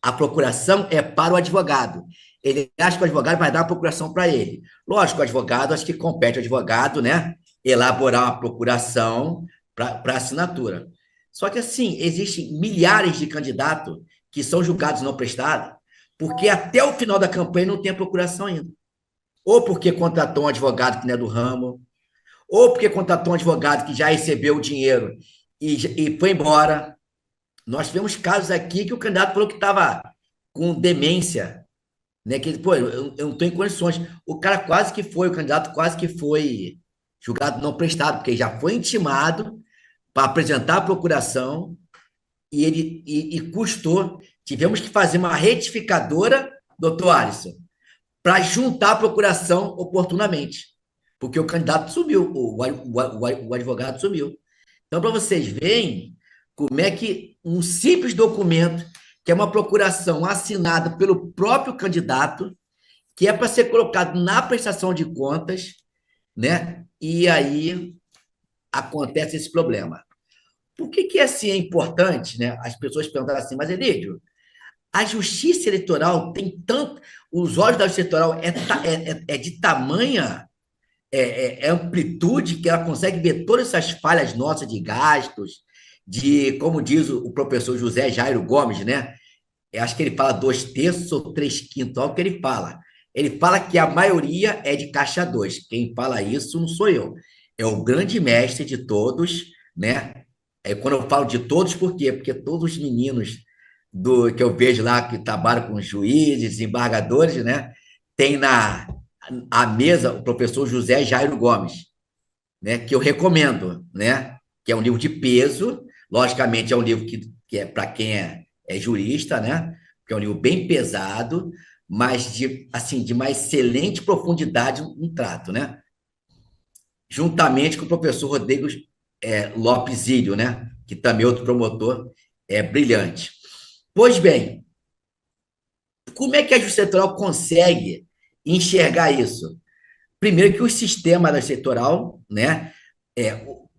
A procuração é para o advogado. Ele acha que o advogado vai dar a procuração para ele. Lógico, o advogado, acho que compete ao advogado, né, elaborar uma procuração para assinatura. Só que, assim, existem milhares de candidatos que são julgados não prestados, porque até o final da campanha não tem a procuração ainda. ou porque contratou um advogado que não é do ramo, ou porque contratou um advogado que já recebeu o dinheiro e foi embora. Nós tivemos casos aqui que o candidato falou que estava com demência, né? Que, pô, eu não estou em condições. O cara quase que foi, o candidato quase que foi julgado não prestado, porque já foi intimado para apresentar a procuração e custou. Tivemos que fazer uma retificadora, doutor Alisson, para juntar a procuração oportunamente, porque o candidato sumiu, o advogado sumiu. Então, para vocês verem como é que um simples documento, que é uma procuração assinada pelo próprio candidato, que é para ser colocado na prestação de contas, né? E aí acontece esse problema. Por que assim é importante, né? As pessoas perguntam assim, mas Elídio, a justiça eleitoral tem tanto. Os olhos da justiça eleitoral é de tamanha amplitude que ela consegue ver todas essas falhas nossas de gastos, de, como diz o professor José Jairo Gomes, né? Eu acho que ele fala 2/3 ou 3/5, olha o que ele fala. Ele fala que a maioria é de caixa 2. Quem fala isso não sou eu. É o grande mestre de todos, né? Quando eu falo de todos, por quê? Porque todos os meninos que eu vejo lá que trabalham com juízes, desembargadores, né? Tem na a mesa o professor José Jairo Gomes, né? Que eu recomendo, né? Que é um livro de peso, logicamente é um livro que é para quem é jurista, né? Que é um livro bem pesado, mas de uma excelente profundidade no trato, né? Juntamente com o professor Rodrigo Lopes Ilho, né? Que também é outro promotor brilhante. Pois bem, como é que a Justiça Eleitoral consegue enxergar isso? Primeiro que o sistema eleitoral, né?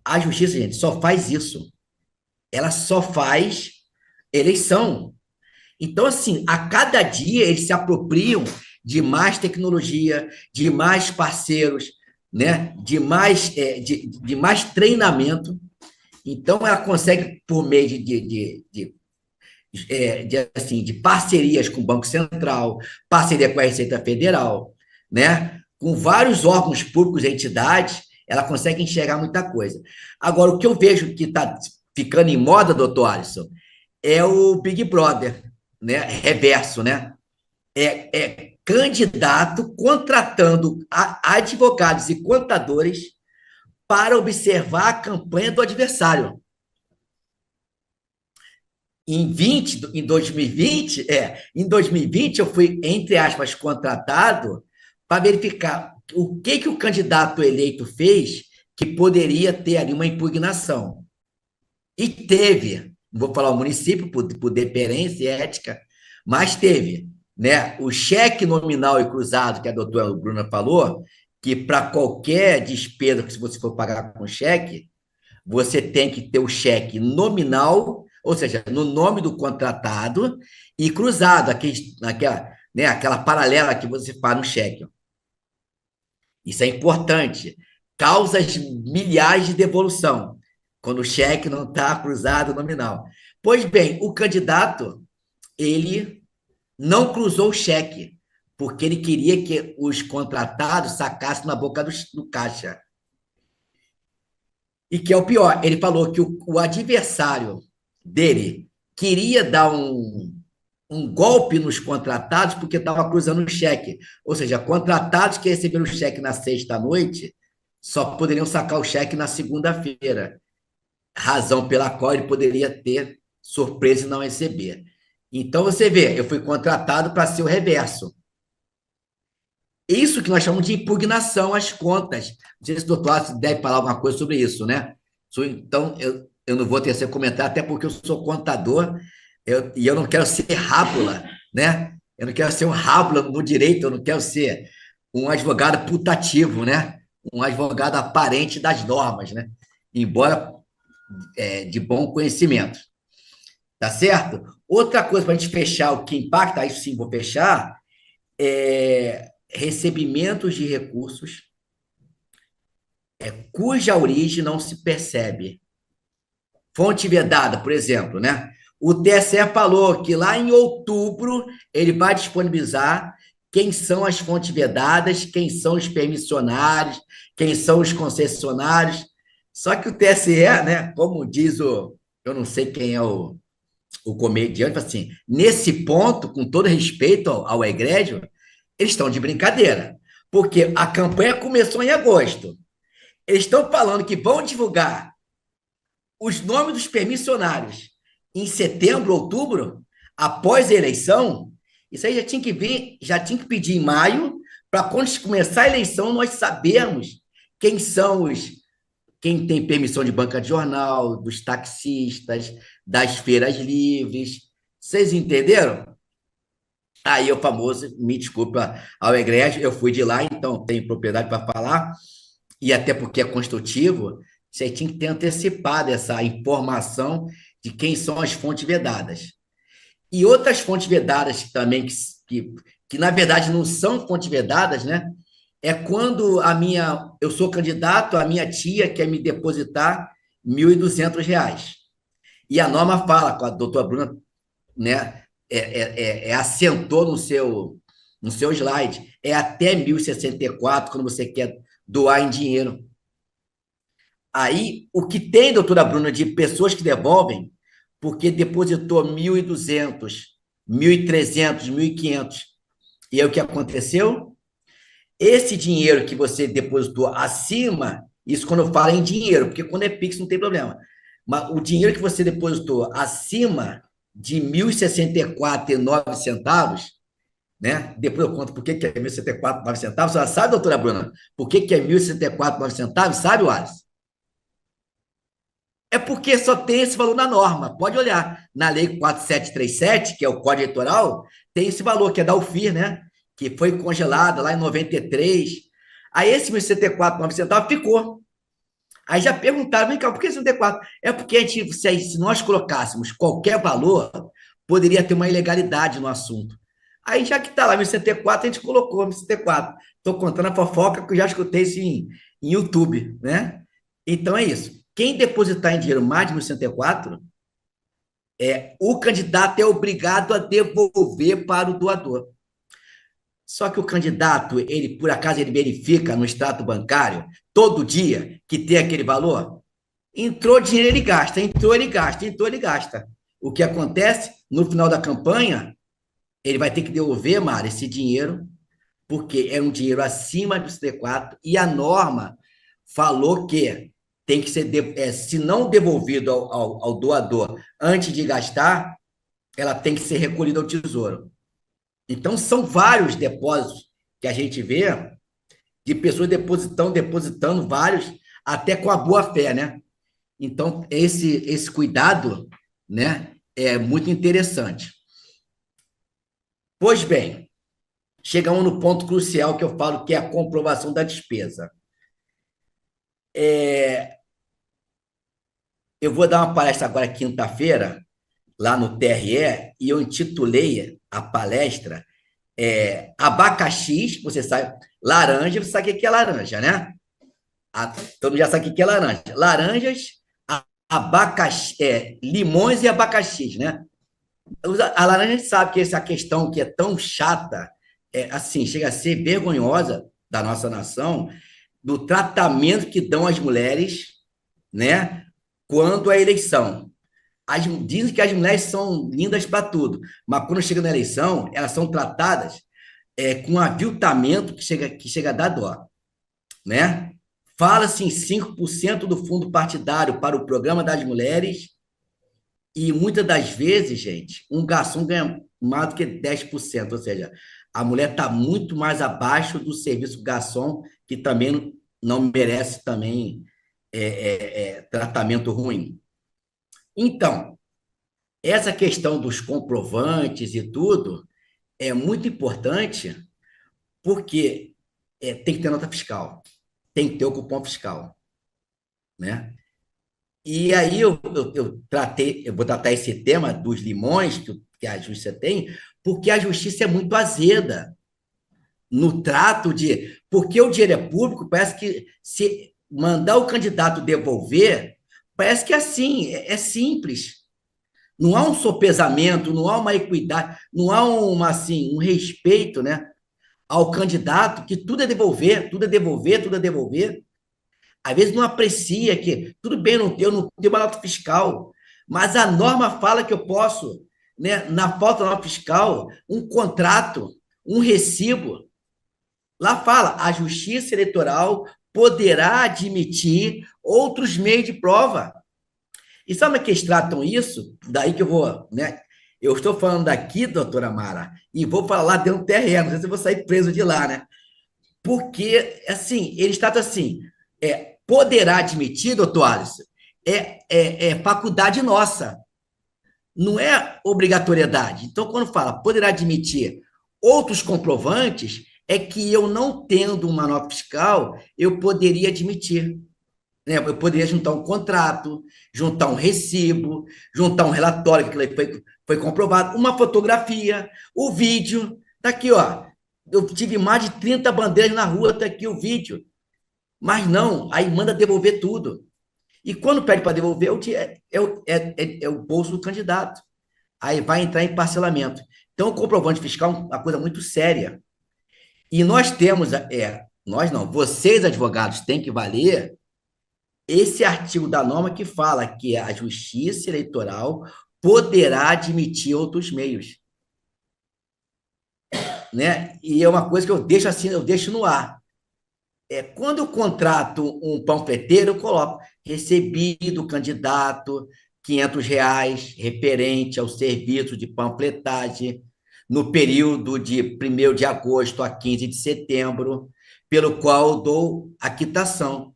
A justiça, gente, só faz isso. Ela só faz eleição. Então, assim, a cada dia eles se apropriam de mais tecnologia, de mais parceiros, né? de mais treinamento. Então, ela consegue, por meio de parcerias com o Banco Central, parceria com a Receita Federal, né? Com vários órgãos públicos e entidades, ela consegue enxergar muita coisa. Agora, o que eu vejo que está ficando em moda, doutor Alisson, é o Big Brother, né? Reverso, né? Candidato contratando advogados e contadores para observar a campanha do adversário. Em 2020, eu fui, entre aspas, contratado para verificar o que o candidato eleito fez que poderia ter ali uma impugnação. E teve, não vou falar o município, por deferência e ética, mas teve, né? O cheque nominal e cruzado, que a doutora Bruna falou, que para qualquer despesa que você for pagar com cheque, você tem que ter o cheque nominal, ou seja, no nome do contratado, e cruzado, aquela paralela que você faz no cheque. Isso é importante. Causas milhares de devolução, quando o cheque não está cruzado nominal. Pois bem, o candidato, ele não cruzou o cheque, porque ele queria que os contratados sacassem na boca do caixa. E que é o pior, ele falou que o adversário dele queria dar um golpe nos contratados porque estava cruzando o cheque. Ou seja, contratados que receberam o cheque na sexta-noite só poderiam sacar o cheque na segunda-feira, razão pela qual ele poderia ter surpresa e não receber. Então, você vê, eu fui contratado para ser o reverso. Isso que nós chamamos de impugnação às contas. Não sei se o doutor deve falar alguma coisa sobre isso, né? Então, eu não vou ter esse comentário, até porque eu sou contador e eu não quero ser rábula, né? Eu não quero ser um rábula no direito, eu não quero ser um advogado putativo, né? Um advogado aparente das normas, né? Embora de bom conhecimento. Tá certo? Outra coisa para a gente fechar, o que impacta, isso sim vou fechar, recebimentos de recursos cuja origem não se percebe. Fonte vedada, por exemplo, né? O TSE falou que lá em outubro ele vai disponibilizar quem são as fontes vedadas, quem são os permissionários, quem são os concessionários. Só que o TSE, né, como diz eu não sei quem é o comediante, fala assim, nesse ponto, com todo respeito ao egrégio, eles estão de brincadeira, porque a campanha começou em agosto. Eles estão falando que vão divulgar os nomes dos permissionários em setembro, outubro, após a eleição. Isso aí já tinha que vir, já tinha que pedir em maio, para quando começar a eleição, nós sabermos quem são quem tem permissão de banca de jornal, dos taxistas, das feiras livres. Vocês entenderam? Aí o famoso, me desculpa ao egrégio, eu fui de lá, então tenho propriedade para falar, e até porque é construtivo, você tinha que ter antecipado essa informação de quem são as fontes vedadas. E outras fontes vedadas também, que na verdade não são fontes vedadas, né? É quando eu sou candidato, a minha tia quer me depositar R$ 1.200. E a norma fala, com a doutora Bruna, né, assentou no seu slide, é até 1.064 quando você quer doar em dinheiro. Aí, o que tem, doutora Bruna, de pessoas que devolvem, porque depositou 1.200, 1.300, 1.500. E aí o que aconteceu? Esse dinheiro que você depositou acima, isso quando eu falo em dinheiro, porque quando é Pix não tem problema, mas o dinheiro que você depositou acima de R$ 1.064,09, né? Depois eu conto por que é R$ 1.064,09. Você sabe, doutora Bruna, por que é R$ 1.064,09? Sabe, Wallace? É porque só tem esse valor na norma. Pode olhar. Na Lei 4737, que é o Código Eleitoral, tem esse valor, que é da UFIR, né? Que foi congelada lá em 93. Aí esse 1.064,09 ficou. Aí já perguntaram, vem cá, por que 64? É porque se nós colocássemos qualquer valor, poderia ter uma ilegalidade no assunto. Aí já que está lá 1.064, a gente colocou 1.064. Estou contando a fofoca que eu já escutei isso em YouTube, né? Então é isso. Quem depositar em dinheiro mais de 1.064, o candidato é obrigado a devolver para o doador. Só que o candidato, por acaso, ele verifica no extrato bancário, todo dia, que tem aquele valor? Entrou dinheiro, ele gasta, entrou, ele gasta, entrou, ele gasta. O que acontece? No final da campanha, ele vai ter que devolver, Mara, esse dinheiro, porque é um dinheiro acima do 64, e a norma falou que tem que ser, se não devolvido ao doador antes de gastar, ela tem que ser recolhida ao tesouro. Então, são vários depósitos que a gente vê de pessoas depositando vários, até com a boa-fé, né? Então, esse cuidado, né, é muito interessante. Pois bem, chegamos no ponto crucial que eu falo, que é a comprovação da despesa. Eu vou dar uma palestra agora quinta-feira, lá no TRE, e eu intitulei a palestra Abacaxis, você sabe, laranja, você sabe o que é laranja, né? Todo mundo já sabe o que é laranja. Laranjas, abacaxi, limões e abacaxis, né? A laranja a gente sabe que essa questão que é tão chata, assim, chega a ser vergonhosa da nossa nação, do tratamento que dão às mulheres, né, quando a eleição. Dizem que as mulheres são lindas para tudo, mas quando chega na eleição, elas são tratadas com aviltamento que chega a dar dó, né? Fala-se em 5% do fundo partidário para o programa das mulheres e muitas das vezes, gente, um garçom ganha mais do que 10%, ou seja, a mulher está muito mais abaixo do serviço garçom, que também não merece também tratamento ruim. Então, essa questão dos comprovantes e tudo é muito importante porque tem que ter nota fiscal, tem que ter o cupom fiscal, né? E aí eu vou tratar esse tema dos limões que a justiça tem, porque a justiça é muito azeda no trato porque o dinheiro é público, parece que se mandar o candidato devolver, parece que assim, é simples. Não há um sopesamento, não há uma equidade, não há um respeito, né? ao candidato que tudo é devolver, tudo é devolver, tudo é devolver. Às vezes não aprecia que, tudo bem, eu não tenho uma nota fiscal, mas a norma fala que eu posso, né, na falta da nota fiscal, um contrato, um recibo. Lá fala, a Justiça Eleitoral poderá admitir outros meios de prova. E sabe como é que eles tratam isso? Daí que eu vou, né? Eu estou falando daqui, doutora Mara, e vou falar lá dentro do terreno, não sei se eu vou sair preso de lá, né? Porque, assim, eles tratam assim, poderá admitir, doutor Alisson, é faculdade nossa, não é obrigatoriedade. Então, quando fala poderá admitir outros comprovantes, é que eu não tendo uma nota fiscal, eu poderia admitir, né? Eu poderia juntar um contrato, juntar um recibo, juntar um relatório que aquilo foi comprovado, uma fotografia, o vídeo. Tá aqui, ó. Eu tive mais de 30 bandeiras na rua, tá aqui o vídeo. Mas não, aí manda devolver tudo. E quando pede para devolver, é o bolso do candidato. Aí vai entrar em parcelamento. Então, o comprovante fiscal é uma coisa muito séria. E nós temos, nós não, vocês advogados têm que valer esse artigo da norma que fala que a Justiça Eleitoral poderá admitir outros meios, né? E é uma coisa que eu deixo assim, eu deixo no ar. Quando eu contrato um panfleteiro, eu coloco recebi do candidato R$ 500 referente ao serviço de panfletagem no período de 1º de agosto a 15 de setembro, pelo qual dou a quitação.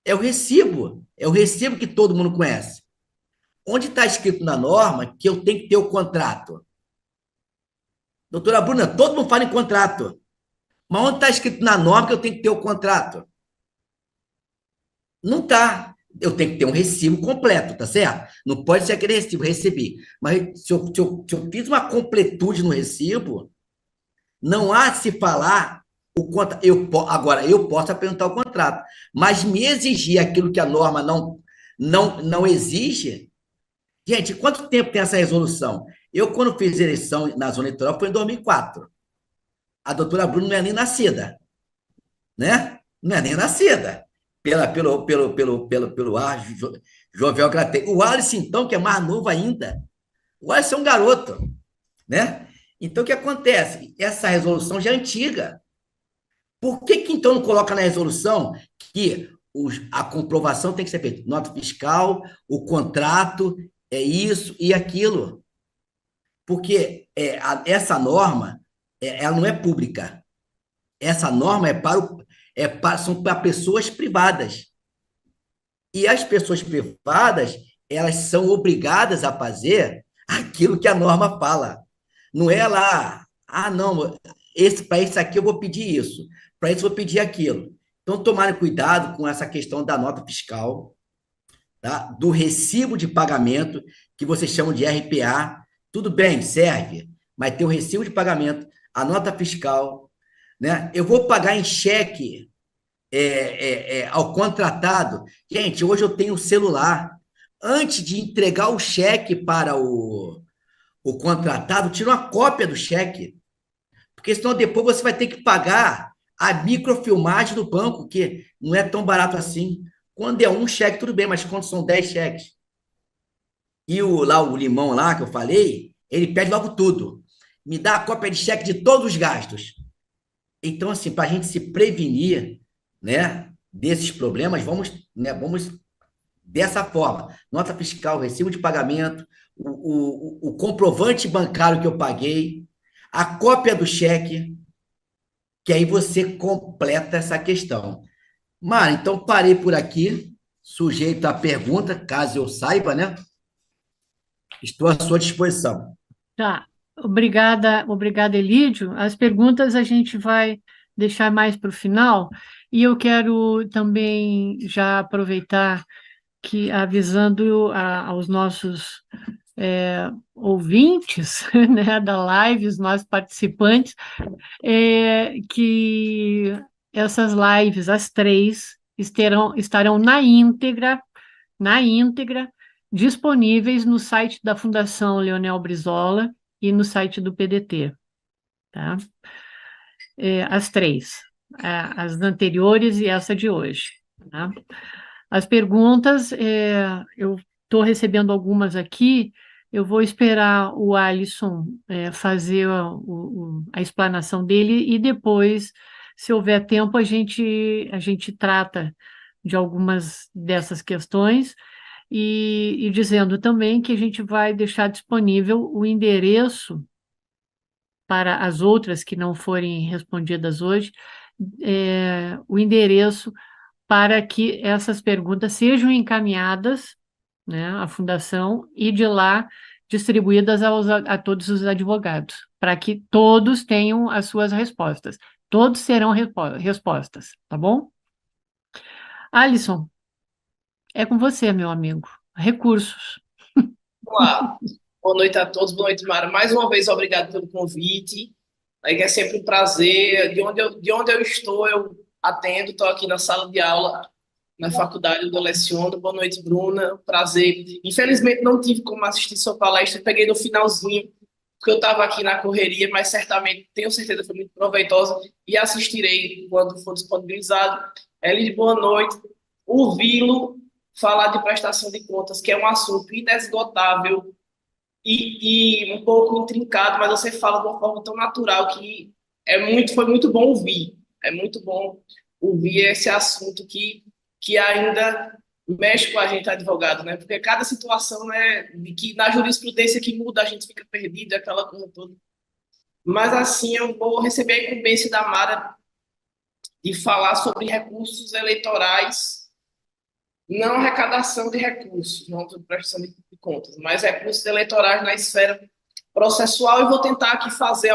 É o recibo que todo mundo conhece. Onde está escrito na norma que eu tenho que ter o contrato? Doutora Bruna, todo mundo fala em contrato. Mas onde está escrito na norma que eu tenho que ter o contrato? Não está. Eu tenho que ter um recibo completo, tá certo? Não pode ser aquele recibo, recebi. Mas se eu fiz uma completude no recibo, não há se falar o contrato. Agora, eu posso apresentar o contrato, mas me exigir aquilo que a norma não exige. Gente, quanto tempo tem essa resolução? Eu, quando fiz eleição na zona eleitoral, foi em 2004. A doutora Bruna não é nem nascida, né? Não é nem nascida. Pelo ar jovial que ela tem. O Alisson, então, que é mais novo ainda. O Alisson é um garoto, né? Então, o que acontece? Essa resolução já é antiga. Por que então não coloca na resolução que a comprovação tem que ser feita? Nota fiscal, o contrato, é isso e aquilo. Porque essa norma, ela não é pública. Essa norma são para pessoas privadas. E as pessoas privadas, elas são obrigadas a fazer aquilo que a norma fala. Não é lá, não, para esse aqui eu vou pedir isso, para isso eu vou pedir aquilo. Então, tomarem cuidado com essa questão da nota fiscal, tá? Do recibo de pagamento, que vocês chamam de RPA. Tudo bem, serve, mas tem o recibo de pagamento, a nota fiscal, né? Eu vou pagar em cheque ao contratado. Gente, hoje eu tenho celular. Antes de entregar o cheque para o contratado, tira uma cópia do cheque, porque senão depois você vai ter que pagar a microfilmagem do banco, que não é tão barato assim. Quando é um cheque, tudo bem, mas quando são 10 cheques? E o Limão lá, que eu falei, ele pede logo tudo. Me dá a cópia de cheque de todos os gastos. Então, assim, para a gente se prevenir, né, desses problemas, vamos dessa forma. Nota fiscal, recibo de pagamento, o comprovante bancário que eu paguei, a cópia do cheque, que aí você completa essa questão. Mara, então parei por aqui, sujeito à pergunta, caso eu saiba, né? Estou à sua disposição. Tá. Obrigada, Elídio. As perguntas a gente vai deixar mais para o final, e eu quero também já aproveitar que, avisando aos nossos ouvintes, né, da live, os nossos participantes, que essas lives, as três, estarão na íntegra, disponíveis no site da Fundação Leonel Brizola e no site do PDT, tá? as três, as anteriores e essa de hoje, tá? As perguntas, eu estou recebendo algumas aqui, eu vou esperar o Alisson fazer a explanação dele e depois, se houver tempo, a gente trata de algumas dessas questões e dizendo também que a gente vai deixar disponível o endereço para as outras que não forem respondidas hoje, o endereço para que essas perguntas sejam encaminhadas, né, à Fundação e de lá distribuídas a todos os advogados, para que todos tenham as suas respostas. Todos serão respostas, tá bom? Alisson, é com você, meu amigo. Recursos. Olá, boa noite a todos, boa noite, Mara. Mais uma vez, obrigado pelo convite. Aí é sempre um prazer. De onde eu estou, eu atendo, estou aqui na sala de aula, na faculdade onde eu leciono. Boa noite, Bruna. Prazer. Infelizmente, não tive como assistir sua palestra, peguei no finalzinho, porque eu estava aqui na correria, mas certamente, tenho certeza, foi muito proveitosa e assistirei quando for disponibilizado. Eli, boa noite. Ouvi-lo falar de prestação de contas, que é um assunto inesgotável e um pouco intrincado, mas você fala de uma forma tão natural que foi muito bom ouvir. É muito bom ouvir esse assunto que ainda mexe com a gente, advogado, né? Porque cada situação, né, que na jurisprudência que muda, a gente fica perdido, aquela coisa toda. Mas assim, eu vou receber a incumbência da Mara de falar sobre recursos eleitorais, não arrecadação de recursos, não de prestação de contas, mas recursos eleitorais na esfera processual, e vou tentar aqui fazer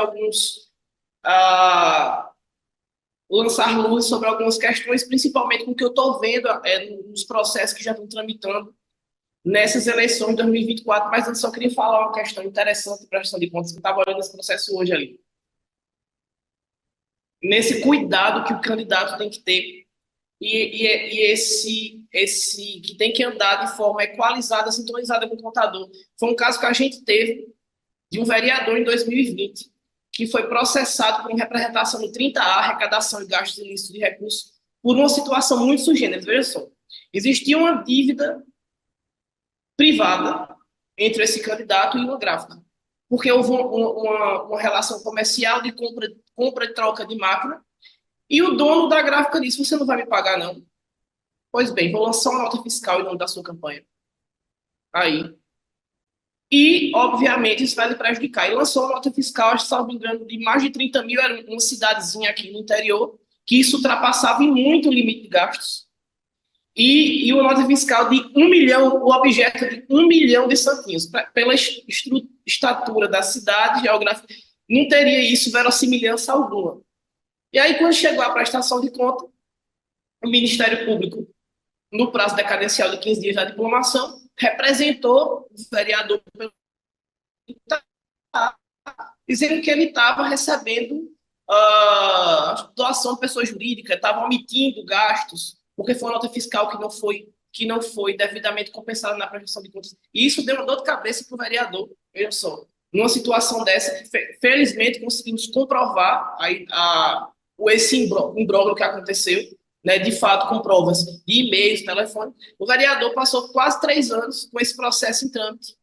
lançar luz sobre algumas questões, principalmente com o que eu estou vendo nos processos que já estão tramitando nessas eleições de 2024, mas eu só queria falar uma questão interessante de prestação de contas, que eu estava olhando esse processo hoje ali. Nesse cuidado que o candidato tem que ter e esse que tem que andar de forma equalizada, sintonizada com o contador. Foi um caso que a gente teve de um vereador em 2020 que foi processado por representação no 30A, arrecadação e gastos ilícitos de recursos, por uma situação muito sui generis. Veja só, existia uma dívida privada entre esse candidato e uma gráfica, porque houve uma relação comercial de compra e troca de máquina, e o dono da gráfica disse: você não vai me pagar, não? Pois bem, vou lançar uma nota fiscal em nome da sua campanha. Aí. E, obviamente, isso vai lhe prejudicar. E lançou uma nota fiscal, acho que, salvo engano, de mais de 30 mil, era uma cidadezinha aqui no interior, que isso ultrapassava em muito o limite de gastos. E uma nota fiscal de 1 milhão, o objeto de 1 milhão de santinhos. Pela estatura da cidade geográfica, não teria isso verossimilhança alguma. E aí, quando chegou a prestação de conta, o Ministério Público, no prazo decadencial de 15 dias da diplomação, representou o vereador dizendo que ele estava recebendo doação de pessoa jurídica, estava omitindo gastos, porque foi uma nota fiscal que não foi devidamente compensada na prestação de contas. E isso deu uma dor de cabeça para o vereador. Veja só, numa situação dessa, felizmente conseguimos comprovar esse imbróglio que aconteceu, né, de fato, com provas de e-mails, telefone. O vereador passou quase 3 anos com esse processo em trâmite,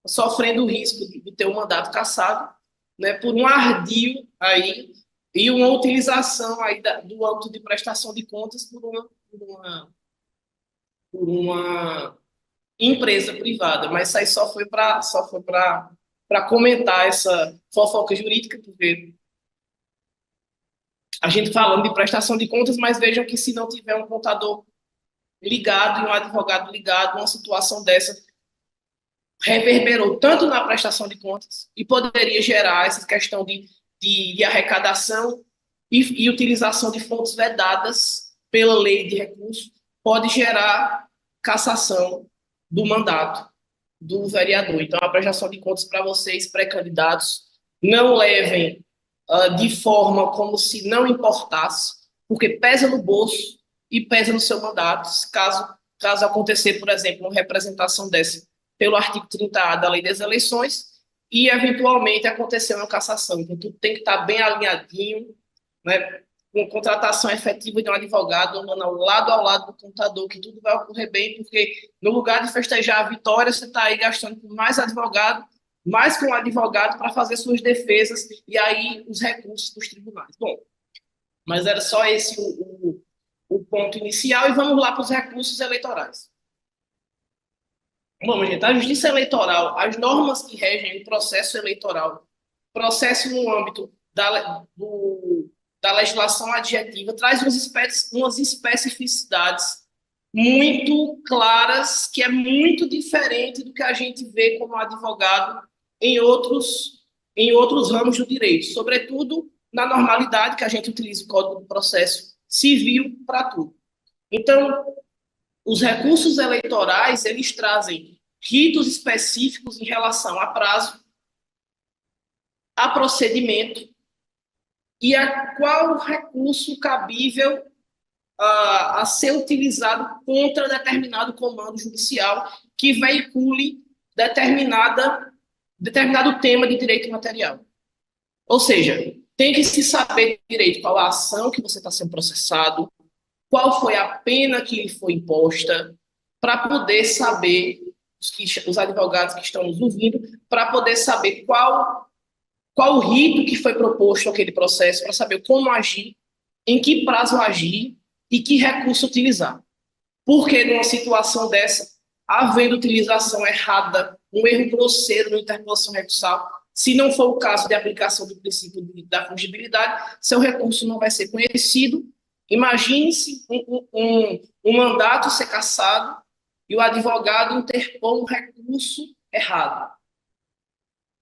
sofrendo o risco de ter o mandato cassado, né, por um ardil aí, e uma utilização aí do âmbito de prestação de contas por uma empresa privada. Mas isso aí só foi para comentar essa fofoca jurídica, porque a gente falando de prestação de contas, mas vejam que se não tiver um contador ligado e um advogado ligado, uma situação dessa reverberou tanto na prestação de contas e poderia gerar essa questão de arrecadação e utilização de fontes vedadas pela lei de recursos, pode gerar cassação do mandato do vereador. Então, a prestação de contas para vocês, pré-candidatos, não levem de forma como se não importasse, porque pesa no bolso e pesa no seu mandato, caso acontecer, por exemplo, uma representação dessa pelo artigo 30A da Lei das Eleições e, eventualmente, acontecer uma cassação. Então, tudo tem que estar bem alinhadinho né, com contratação efetiva de um advogado, andando ao lado do contador, que tudo vai ocorrer bem, porque no lugar de festejar a vitória, você está aí gastando com mais advogado, mais com um advogado para fazer suas defesas, e aí os recursos dos tribunais. Bom, mas era só esse o ponto inicial, e vamos lá para os recursos eleitorais. Bom, gente, a justiça eleitoral, as normas que regem o processo eleitoral, processo no âmbito da legislação adjetiva, traz umas especificidades muito claras, que é muito diferente do que a gente vê como advogado em outros ramos do direito, sobretudo na normalidade que a gente utiliza o Código do Processo Civil para tudo. Então, os recursos eleitorais, eles trazem ritos específicos em relação a prazo, a procedimento e a qual recurso cabível a ser utilizado contra determinado comando judicial que veicule determinado tema de direito material. Ou seja, tem que se saber direito qual a ação que você está sendo processado, qual foi a pena que lhe foi imposta, para poder saber, os advogados que estão nos ouvindo, para poder saber qual o rito que foi proposto naquele processo, para saber como agir, em que prazo agir e que recurso utilizar. Porque numa situação dessa, havendo utilização errada, um erro grosseiro na interpolação recursal, se não for o caso de aplicação do princípio da fungibilidade, seu recurso não vai ser conhecido. Imagine-se um mandato ser cassado e o advogado interpor um recurso errado.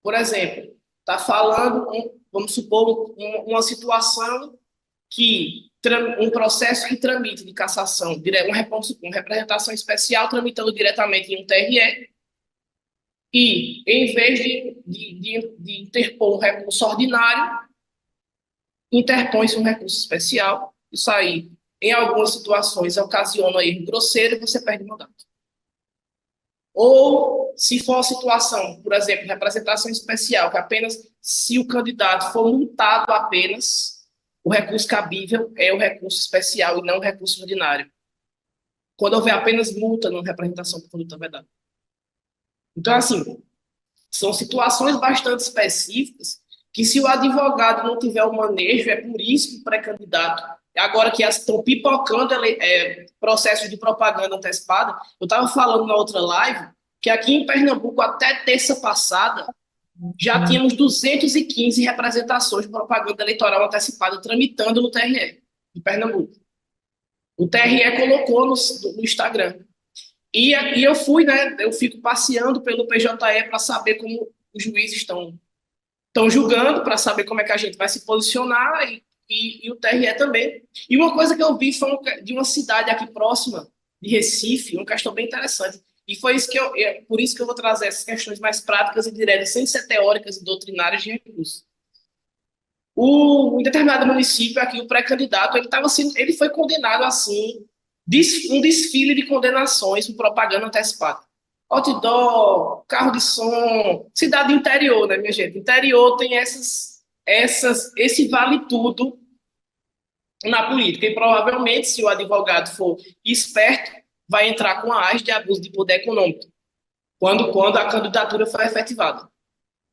Por exemplo, está falando, vamos supor, uma situação que um processo que tramite de cassação, uma representação especial tramitando diretamente em um TRE, e em vez de interpor um recurso ordinário, interpõe-se um recurso especial. Isso aí, em algumas situações, ocasiona erro grosseiro e você perde o mandato. Ou, se for uma situação, por exemplo, representação especial, que apenas se o candidato for multado apenas, o recurso cabível é o recurso especial e não o recurso ordinário. Quando houver apenas multa na representação por conduta vedada. Então, assim, são situações bastante específicas que, se o advogado não tiver o manejo, é por isso que o pré-candidato, agora que estão pipocando processos de propaganda antecipada, eu estava falando na outra live que aqui em Pernambuco, até terça passada, já tínhamos 215 representações de propaganda eleitoral antecipada tramitando no TRE de Pernambuco. O TRE colocou no Instagram. E eu fui, né? Eu fico passeando pelo PJE para saber como os juízes estão julgando, para saber como é que a gente vai se posicionar, e o TRE também. E uma coisa que eu vi foi de uma cidade aqui próxima, de Recife, uma questão bem interessante. E foi isso por isso que eu vou trazer essas questões mais práticas e diretas, sem ser teóricas e doutrinárias de recurso. Em determinado município aqui, o pré-candidato, ele foi condenado assim, um desfile de condenações por propaganda antecipada. Outdoor, carro de som, cidade interior, né, minha gente? Interior tem esse vale tudo na política. E provavelmente, se o advogado for esperto, vai entrar com a AS de abuso de poder econômico, quando a candidatura for efetivada.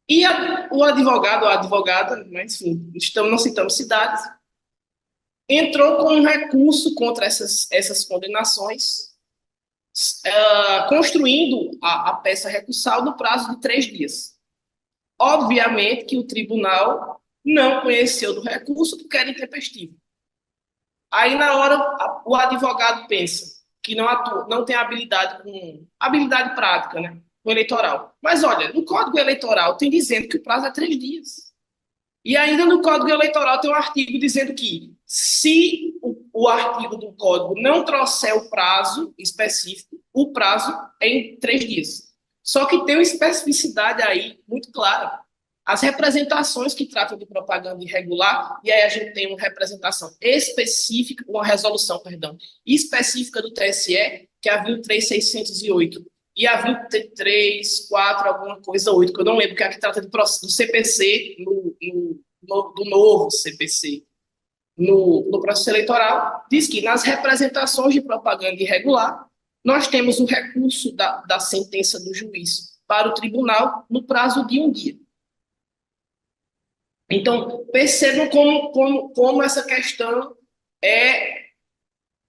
E o advogado ou a advogada, enfim, não citamos cidades, entrou com um recurso contra essas condenações, construindo a peça recursal no prazo de 3 dias. Obviamente que o tribunal não conheceu do recurso porque era intempestivo. Aí, na hora, o advogado pensa que não tem habilidade prática, né, com eleitoral. Mas, olha, no Código Eleitoral tem dizendo que o prazo é 3 dias. E ainda no Código Eleitoral tem um artigo dizendo que, se o artigo do Código não trouxer o prazo específico, o prazo é em 3 dias. Só que tem uma especificidade aí muito clara. As representações que tratam de propaganda irregular, e aí a gente tem uma representação específica, uma resolução, específica do TSE, que é a 23.608, e a 23.4, alguma coisa, 8, que eu não lembro, que é a que trata do CPC, do novo CPC. no processo eleitoral, diz que nas representações de propaganda irregular, nós temos o recurso da sentença do juiz para o tribunal no prazo de um dia. Então, percebam como essa questão é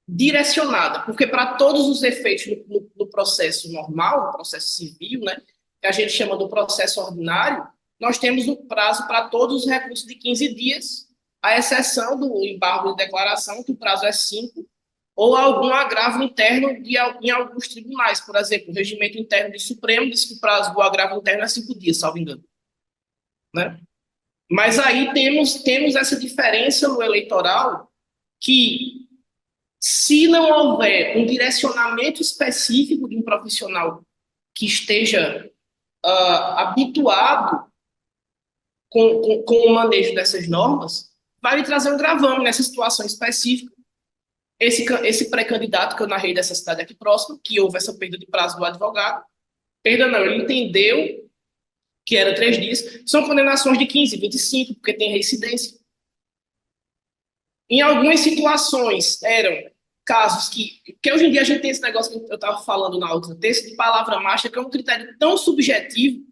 direcionada, porque para todos os efeitos no processo normal, no processo civil, né, que a gente chama do processo ordinário, nós temos um prazo para todos os recursos de 15 dias, à exceção do embargo de declaração, que o prazo é 5, ou algum agravo interno em alguns tribunais. Por exemplo, o regimento interno do Supremo diz que o prazo do agravo interno é 5 dias, salvo engano. Né? Mas aí temos essa diferença no eleitoral que, se não houver um direcionamento específico de um profissional que esteja habituado com o manejo dessas normas, vai lhe trazer um gravame nessa situação específica. Esse pré-candidato que eu narrei dessa cidade aqui próxima, que houve essa perda de prazo do advogado, perda não, ele entendeu que era 3 dias, são condenações de 15, 25, porque tem reincidência. Em algumas situações, eram casos que hoje em dia a gente tem esse negócio que eu estava falando na outra texto, de palavra mágica, que é um critério tão subjetivo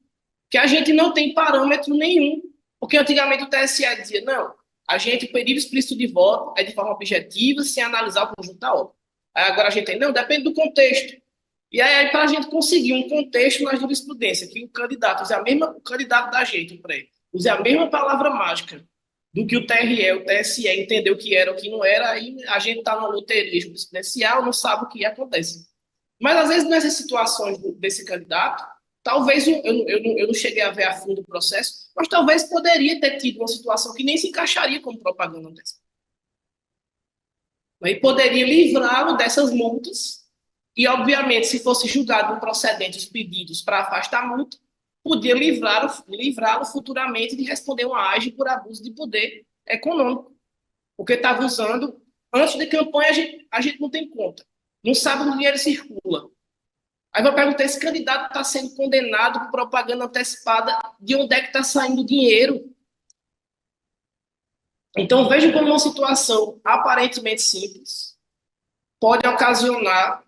que a gente não tem parâmetro nenhum. Porque antigamente o TSE dizia, não, a gente, o período explícito de voto é de forma objetiva, sem analisar o conjunto da obra. Aí agora a gente tem, não, depende do contexto. E aí, para a gente conseguir um contexto na jurisprudência, que o candidato o candidato da gente, use a mesma palavra mágica do que o TRE, o TSE entendeu o que era ou o que não era, aí a gente está numa loteria jurisprudencial, não sabe o que acontece. Mas, às vezes, nessas situações desse candidato, talvez, eu não cheguei a ver a fundo o processo, mas talvez poderia ter tido uma situação que nem se encaixaria como propaganda dessa. E poderia livrá-lo dessas multas, e, obviamente, se fosse julgado improcedente os pedidos para afastar a multa, podia livrá-lo futuramente de responder uma AGE por abuso de poder econômico. Porque estava usando, antes de campanha, a gente não tem conta. Não sabe onde o dinheiro circula. Aí vai perguntar, esse candidato está sendo condenado por propaganda antecipada, de onde é que está saindo o dinheiro? Então, veja como uma situação aparentemente simples pode ocasionar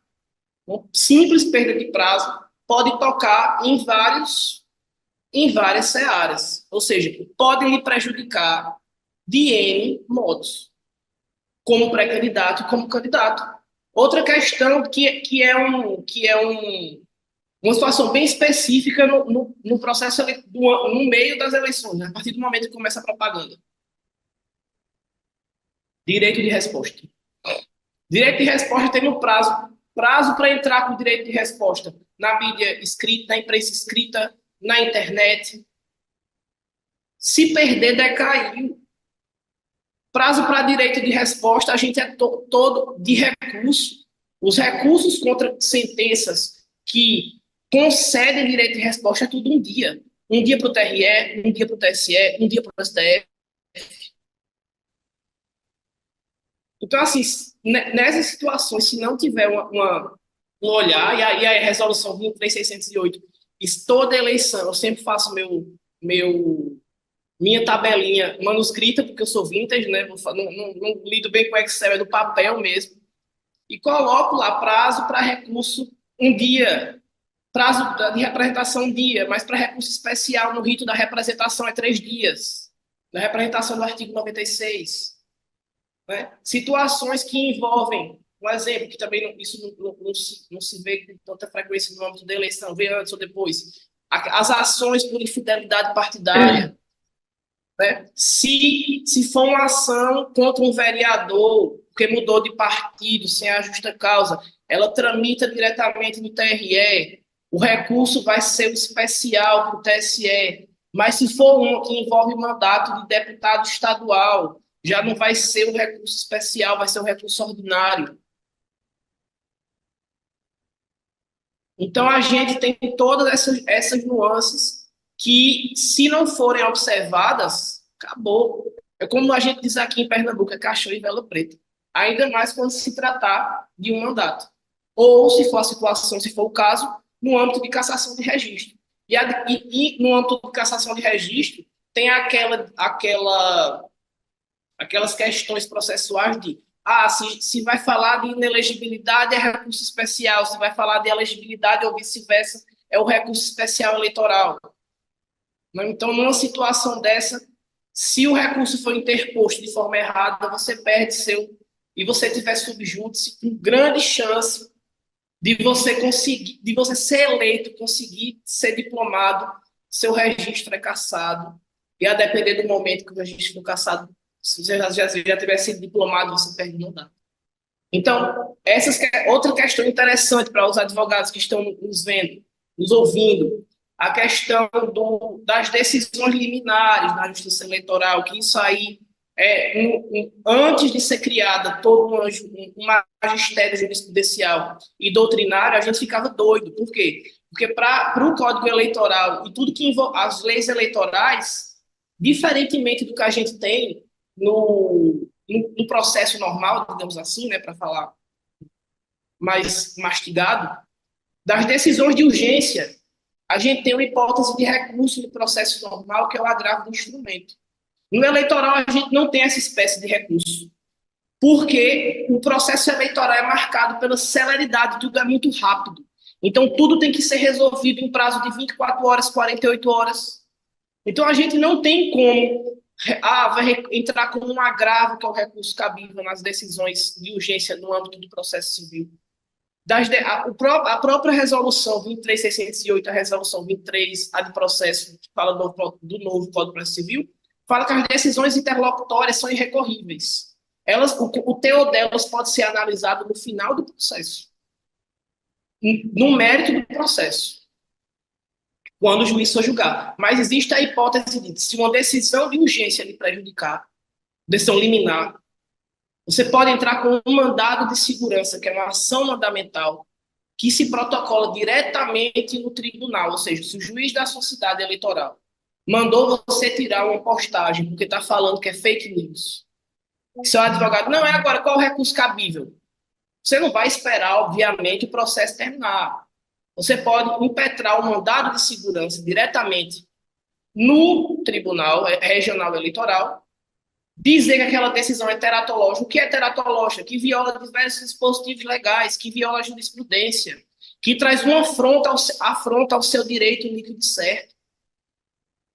uma simples perda de prazo, pode tocar em várias searas. Ou seja, pode lhe prejudicar de N modos, como pré-candidato e como candidato. Outra questão que é uma situação bem específica no processo, no meio das eleições, né? A partir do momento que começa a propaganda. Direito de resposta. Direito de resposta tem um prazo para entrar com o direito de resposta na mídia escrita, na imprensa escrita, na internet. Se perder, decaiu. Prazo para direito de resposta, a gente é todo de recurso. Os recursos contra sentenças que concedem direito de resposta é tudo um dia. Um dia para o TRE, um dia para o TSE, um dia para o STF. Então, assim, nessas situações, se não tiver um olhar, e aí a resolução 23608, toda eleição, eu sempre faço minha tabelinha manuscrita, porque eu sou vintage, né? Não lido bem com Excel, é do papel mesmo. E coloco lá prazo para recurso um dia, prazo de representação um dia, mas para recurso especial no rito da representação é 3 dias, na representação do artigo 96. Né? Situações que envolvem, um exemplo, que também isso não se vê com tanta frequência no âmbito da eleição, vem antes ou depois, as ações por infidelidade partidária. Né? Se for uma ação contra um vereador que mudou de partido sem a justa causa, ela tramita diretamente no TRE, o recurso vai ser o especial para o TSE, mas se for um que envolve mandato de deputado estadual, já não vai ser o recurso especial, vai ser o recurso ordinário. Então, a gente tem todas essas nuances que, se não forem observadas, acabou. É como a gente diz aqui em Pernambuco, é cachorro e vela preta. Ainda mais quando se tratar de um mandato. Ou, se for a situação, se for o caso, no âmbito de cassação de registro. E no âmbito de cassação de registro, tem aquela aquelas questões processuais de se vai falar de inelegibilidade é recurso especial, se vai falar de elegibilidade ou vice-versa, é o recurso especial eleitoral. Então, numa situação dessa, se o recurso for interposto de forma errada, você perde e você tiver subjúdice, com grande chance de você conseguir, de você ser eleito, conseguir ser diplomado, seu registro é cassado, e a depender do momento que o registro for cassado, se você já tiver sido diplomado, você perde o mandato. Então, outra questão interessante para os advogados que estão nos vendo, nos ouvindo, a questão das decisões liminares na Justiça Eleitoral, que isso aí, antes de ser criada todo um magistério jurisprudencial e doutrinário, a gente ficava doido. Por quê? Porque para o Código Eleitoral e tudo que envolve as leis eleitorais, diferentemente do que a gente tem no processo normal, digamos assim, né, para falar mais mastigado, das decisões de urgência, a gente tem uma hipótese de recurso no processo normal, que é o agravo do instrumento. No eleitoral, a gente não tem essa espécie de recurso, porque o processo eleitoral é marcado pela celeridade, tudo é muito rápido. Então, tudo tem que ser resolvido em prazo de 24 horas, 48 horas. Então, a gente não tem como vai entrar como um agravo, que é o recurso cabível nas decisões de urgência no âmbito do processo civil. A própria resolução 23.608, a resolução 23, a de processo, que fala do novo Código de Processo Civil, fala que as decisões interlocutórias são irrecorríveis. O teor delas pode ser analisado no final do processo, no mérito do processo, quando o juiz for julgar. Mas existe a hipótese de, se uma decisão de urgência lhe prejudicar, decisão liminar, você pode entrar com um mandado de segurança, que é uma ação mandamental, que se protocola diretamente no tribunal, ou seja, se o juiz da sociedade eleitoral mandou você tirar uma postagem porque está falando que é fake news, seu advogado, não é agora, qual o recurso cabível? Você não vai esperar, obviamente, o processo terminar. Você pode impetrar o mandado de segurança diretamente no Tribunal Regional Eleitoral, dizer que aquela decisão é teratológica. O que é teratológica? Que viola diversos dispositivos legais, que viola a jurisprudência, que traz uma afronta ao seu direito líquido certo.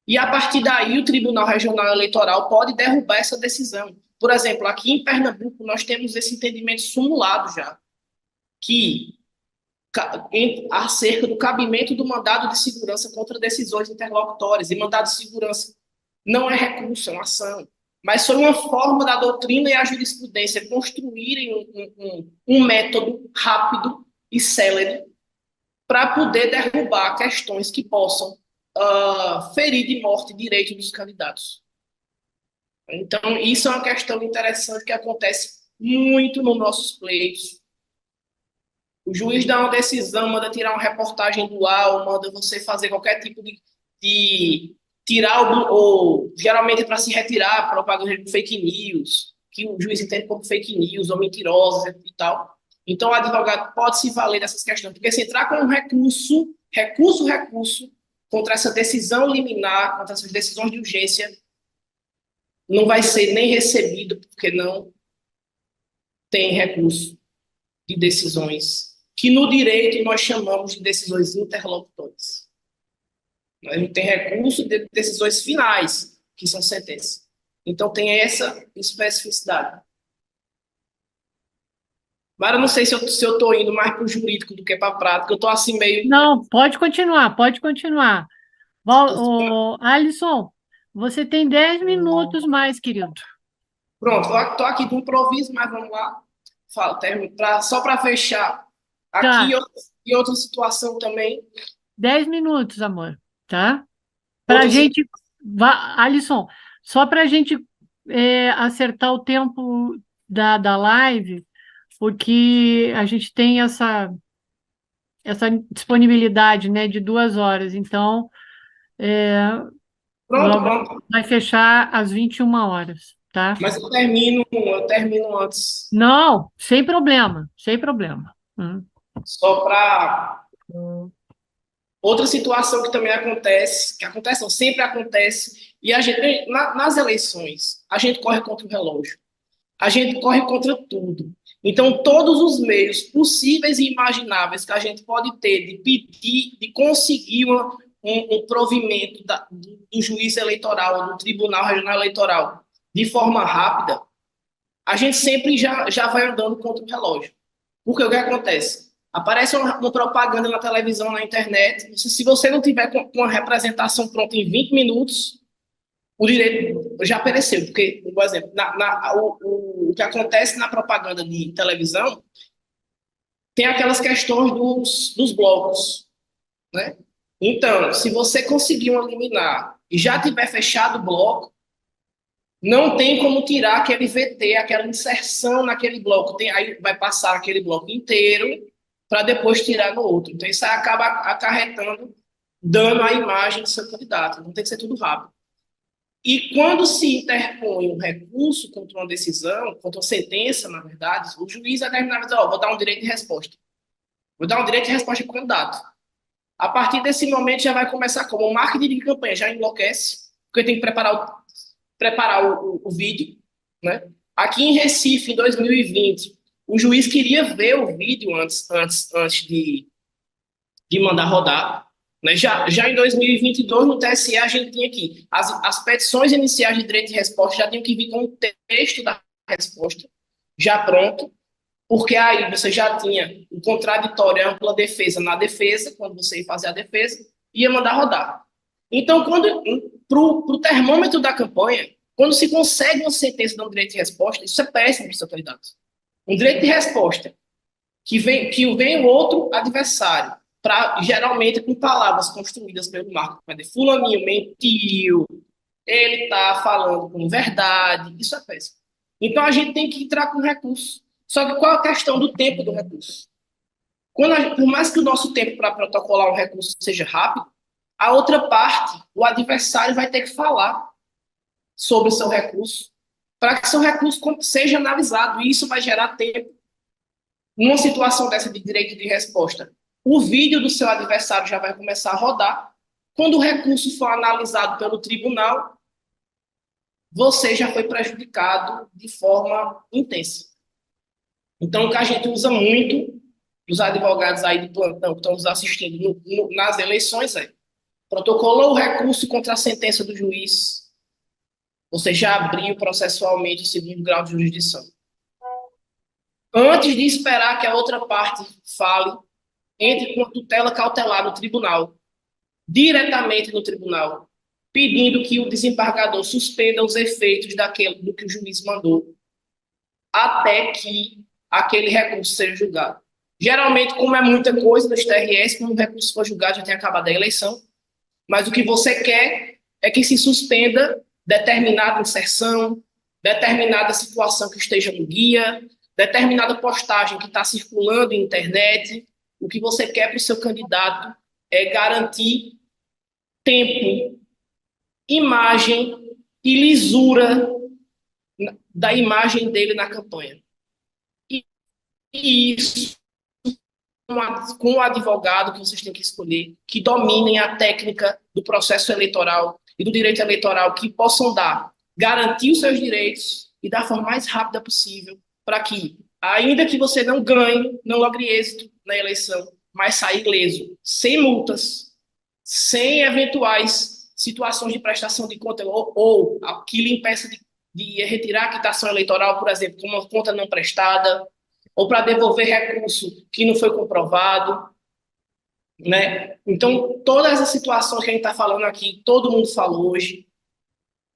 E, a partir daí, o Tribunal Regional Eleitoral pode derrubar essa decisão. Por exemplo, aqui em Pernambuco, nós temos esse entendimento simulado já, que acerca do cabimento do mandado de segurança contra decisões interlocutórias. E mandado de segurança não é recurso, é uma ação. Mas foi uma forma da doutrina e a jurisprudência construírem um método rápido e célere para poder derrubar questões que possam ferir de morte direito dos candidatos. Então, isso é uma questão interessante que acontece muito nos nossos pleitos. O juiz dá uma decisão, manda tirar uma reportagem do ar, manda você fazer qualquer tipo de tirar ou geralmente para se retirar propaganda de fake news, que o juiz entende como fake news ou mentirosas e tal. Então, o advogado pode se valer dessas questões, porque se entrar com um recurso contra essa decisão liminar, contra essas decisões de urgência, não vai ser nem recebido, porque não tem recurso de decisões que no direito nós chamamos de decisões interlocutórias. A gente tem recurso de decisões finais, que são sentenças. Então, tem essa especificidade. Mas eu não sei se eu estou indo mais para o jurídico do que para a prática. Eu estou assim meio... Não, pode continuar, pode continuar. Alisson, você tem 10 minutos mais, querido. Pronto, estou aqui de improviso, mas vamos lá. Só para fechar. Aqui e outra situação também. 10 minutos, amor, tá? Para a gente... Alisson, só para a gente acertar o tempo da live, porque a gente tem essa disponibilidade, né, de 2 horas. Então, Pronto. Vai fechar às 21 horas, tá? Mas eu termino antes. Não, sem problema, sem problema. Só para... Outra situação que também acontece, não, sempre acontece, E a gente, nas eleições, a gente corre contra o relógio. A gente corre contra tudo. Então, todos os meios possíveis e imagináveis que a gente pode ter de pedir, de conseguir um provimento do juiz eleitoral, do Tribunal Regional Eleitoral, de forma rápida, a gente sempre já vai andando contra o relógio. Porque o que acontece? Aparece uma propaganda na televisão, na internet, se você não tiver com a representação pronta em 20 minutos, o direito já pereceu. Porque, por exemplo, o que acontece na propaganda de televisão tem aquelas questões dos blocos, né? Então, se você conseguir um liminar e já tiver fechado o bloco, não tem como tirar aquele VT, aquela inserção naquele bloco. Aí vai passar aquele bloco inteiro para depois tirar no outro. Então, isso acaba acarretando dano à imagem do seu candidato. Não tem que ser tudo rápido. E quando se interpõe um recurso contra uma decisão, contra uma sentença, na verdade, o juiz vai determinar, vou dar um direito de resposta. Vou dar um direito de resposta para o candidato. A partir desse momento já vai começar como o marketing de campanha já enlouquece, porque tem que preparar o vídeo, né? Aqui em Recife, em 2020, o juiz queria ver o vídeo antes de mandar rodar, né? Já em 2022, no TSE, a gente tinha aqui as petições iniciais de direito de resposta já tinham que vir com o texto da resposta já pronto, porque aí você já tinha o contraditório, a ampla defesa na defesa, quando você ia fazer a defesa, ia mandar rodar. Então, para o termômetro da campanha, quando se consegue uma sentença de um direito de resposta, isso é péssimo para o seu candidato. Um direito de resposta que vem o outro adversário, geralmente com palavras construídas pelo Marco, fulaninho mentiu, ele está falando com verdade, isso é péssimo. Então, a gente tem que entrar com recurso. Só que qual a questão do tempo do recurso? Por mais que o nosso tempo para protocolar um recurso seja rápido, a outra parte, o adversário vai ter que falar sobre o seu recurso para que seu recurso seja analisado, e isso vai gerar tempo. Numa situação dessa de direito de resposta, o vídeo do seu adversário já vai começar a rodar. Quando o recurso for analisado pelo tribunal, você já foi prejudicado de forma intensa. Então, o que a gente usa muito, os advogados aí de plantão que estão nos assistindo nas eleições, protocolou o recurso contra a sentença do juiz, você já abriu processualmente o segundo grau de jurisdição. Antes de esperar que a outra parte fale, entre com a tutela cautelar no tribunal, diretamente no tribunal, pedindo que o desembargador suspenda os efeitos do que o juiz mandou, até que aquele recurso seja julgado. Geralmente, como é muita coisa no TRS, quando o recurso for julgado, já tem acabado a eleição, mas o que você quer é que se suspenda determinada inserção, determinada situação que esteja no guia, determinada postagem que está circulando na internet. O que você quer para o seu candidato é garantir tempo, imagem e lisura da imagem dele na campanha. E isso com o advogado que vocês têm que escolher, que dominem a técnica do processo eleitoral e do direito eleitoral, que possam garantir os seus direitos e da forma mais rápida possível, para que, ainda que você não ganhe, não logre êxito na eleição, mas saia ileso, sem multas, sem eventuais situações de prestação de conta ou que lhe impeça de retirar a quitação eleitoral, por exemplo, como uma conta não prestada, ou para devolver recurso que não foi comprovado, né? Então, todas as situações que a gente está falando aqui, todo mundo falou hoje,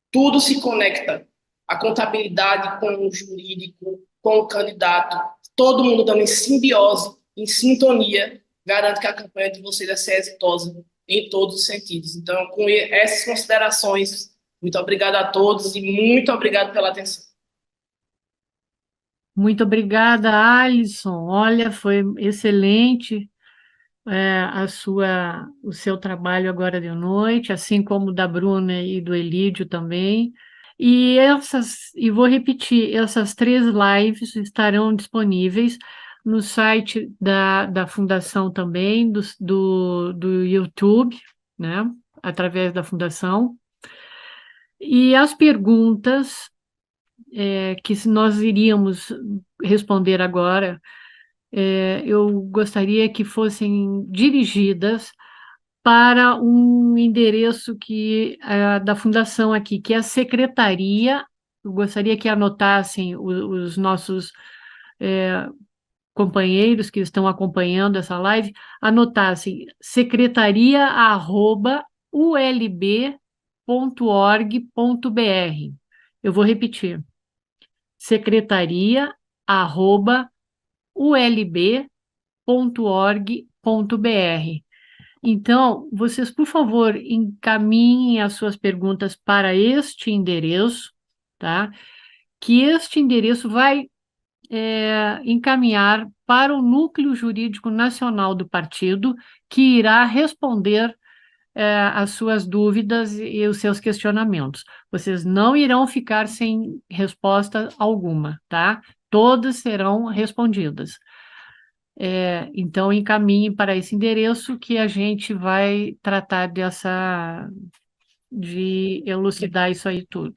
tudo se conecta. A contabilidade com o jurídico, com o candidato, todo mundo dando em simbiose, em sintonia, garante que a campanha de vocês vai ser exitosa em todos os sentidos. Então, com essas considerações, muito obrigado a todos e muito obrigado pela atenção. Muito obrigada, Alisson. Olha, foi excelente o seu trabalho agora de noite, assim como o da Bruna e do Elídio também. E vou repetir, essas 3 lives estarão disponíveis no site da Fundação também, do YouTube, né? Através da Fundação. E as perguntas que nós iríamos responder agora, eu gostaria que fossem dirigidas para um endereço da fundação aqui, que é a secretaria. Eu gostaria que anotassem os nossos companheiros que estão acompanhando essa live, anotassem secretaria@ulb.org.br. Eu vou repetir, secretaria@ulb.org.br. Então, vocês, por favor, encaminhem as suas perguntas para este endereço, tá? Que este endereço vai encaminhar para o Núcleo Jurídico Nacional do partido, que irá responder as suas dúvidas e os seus questionamentos. Vocês não irão ficar sem resposta alguma, tá? Todas serão respondidas. Então, encaminhe para esse endereço que a gente vai tratar de elucidar isso aí tudo.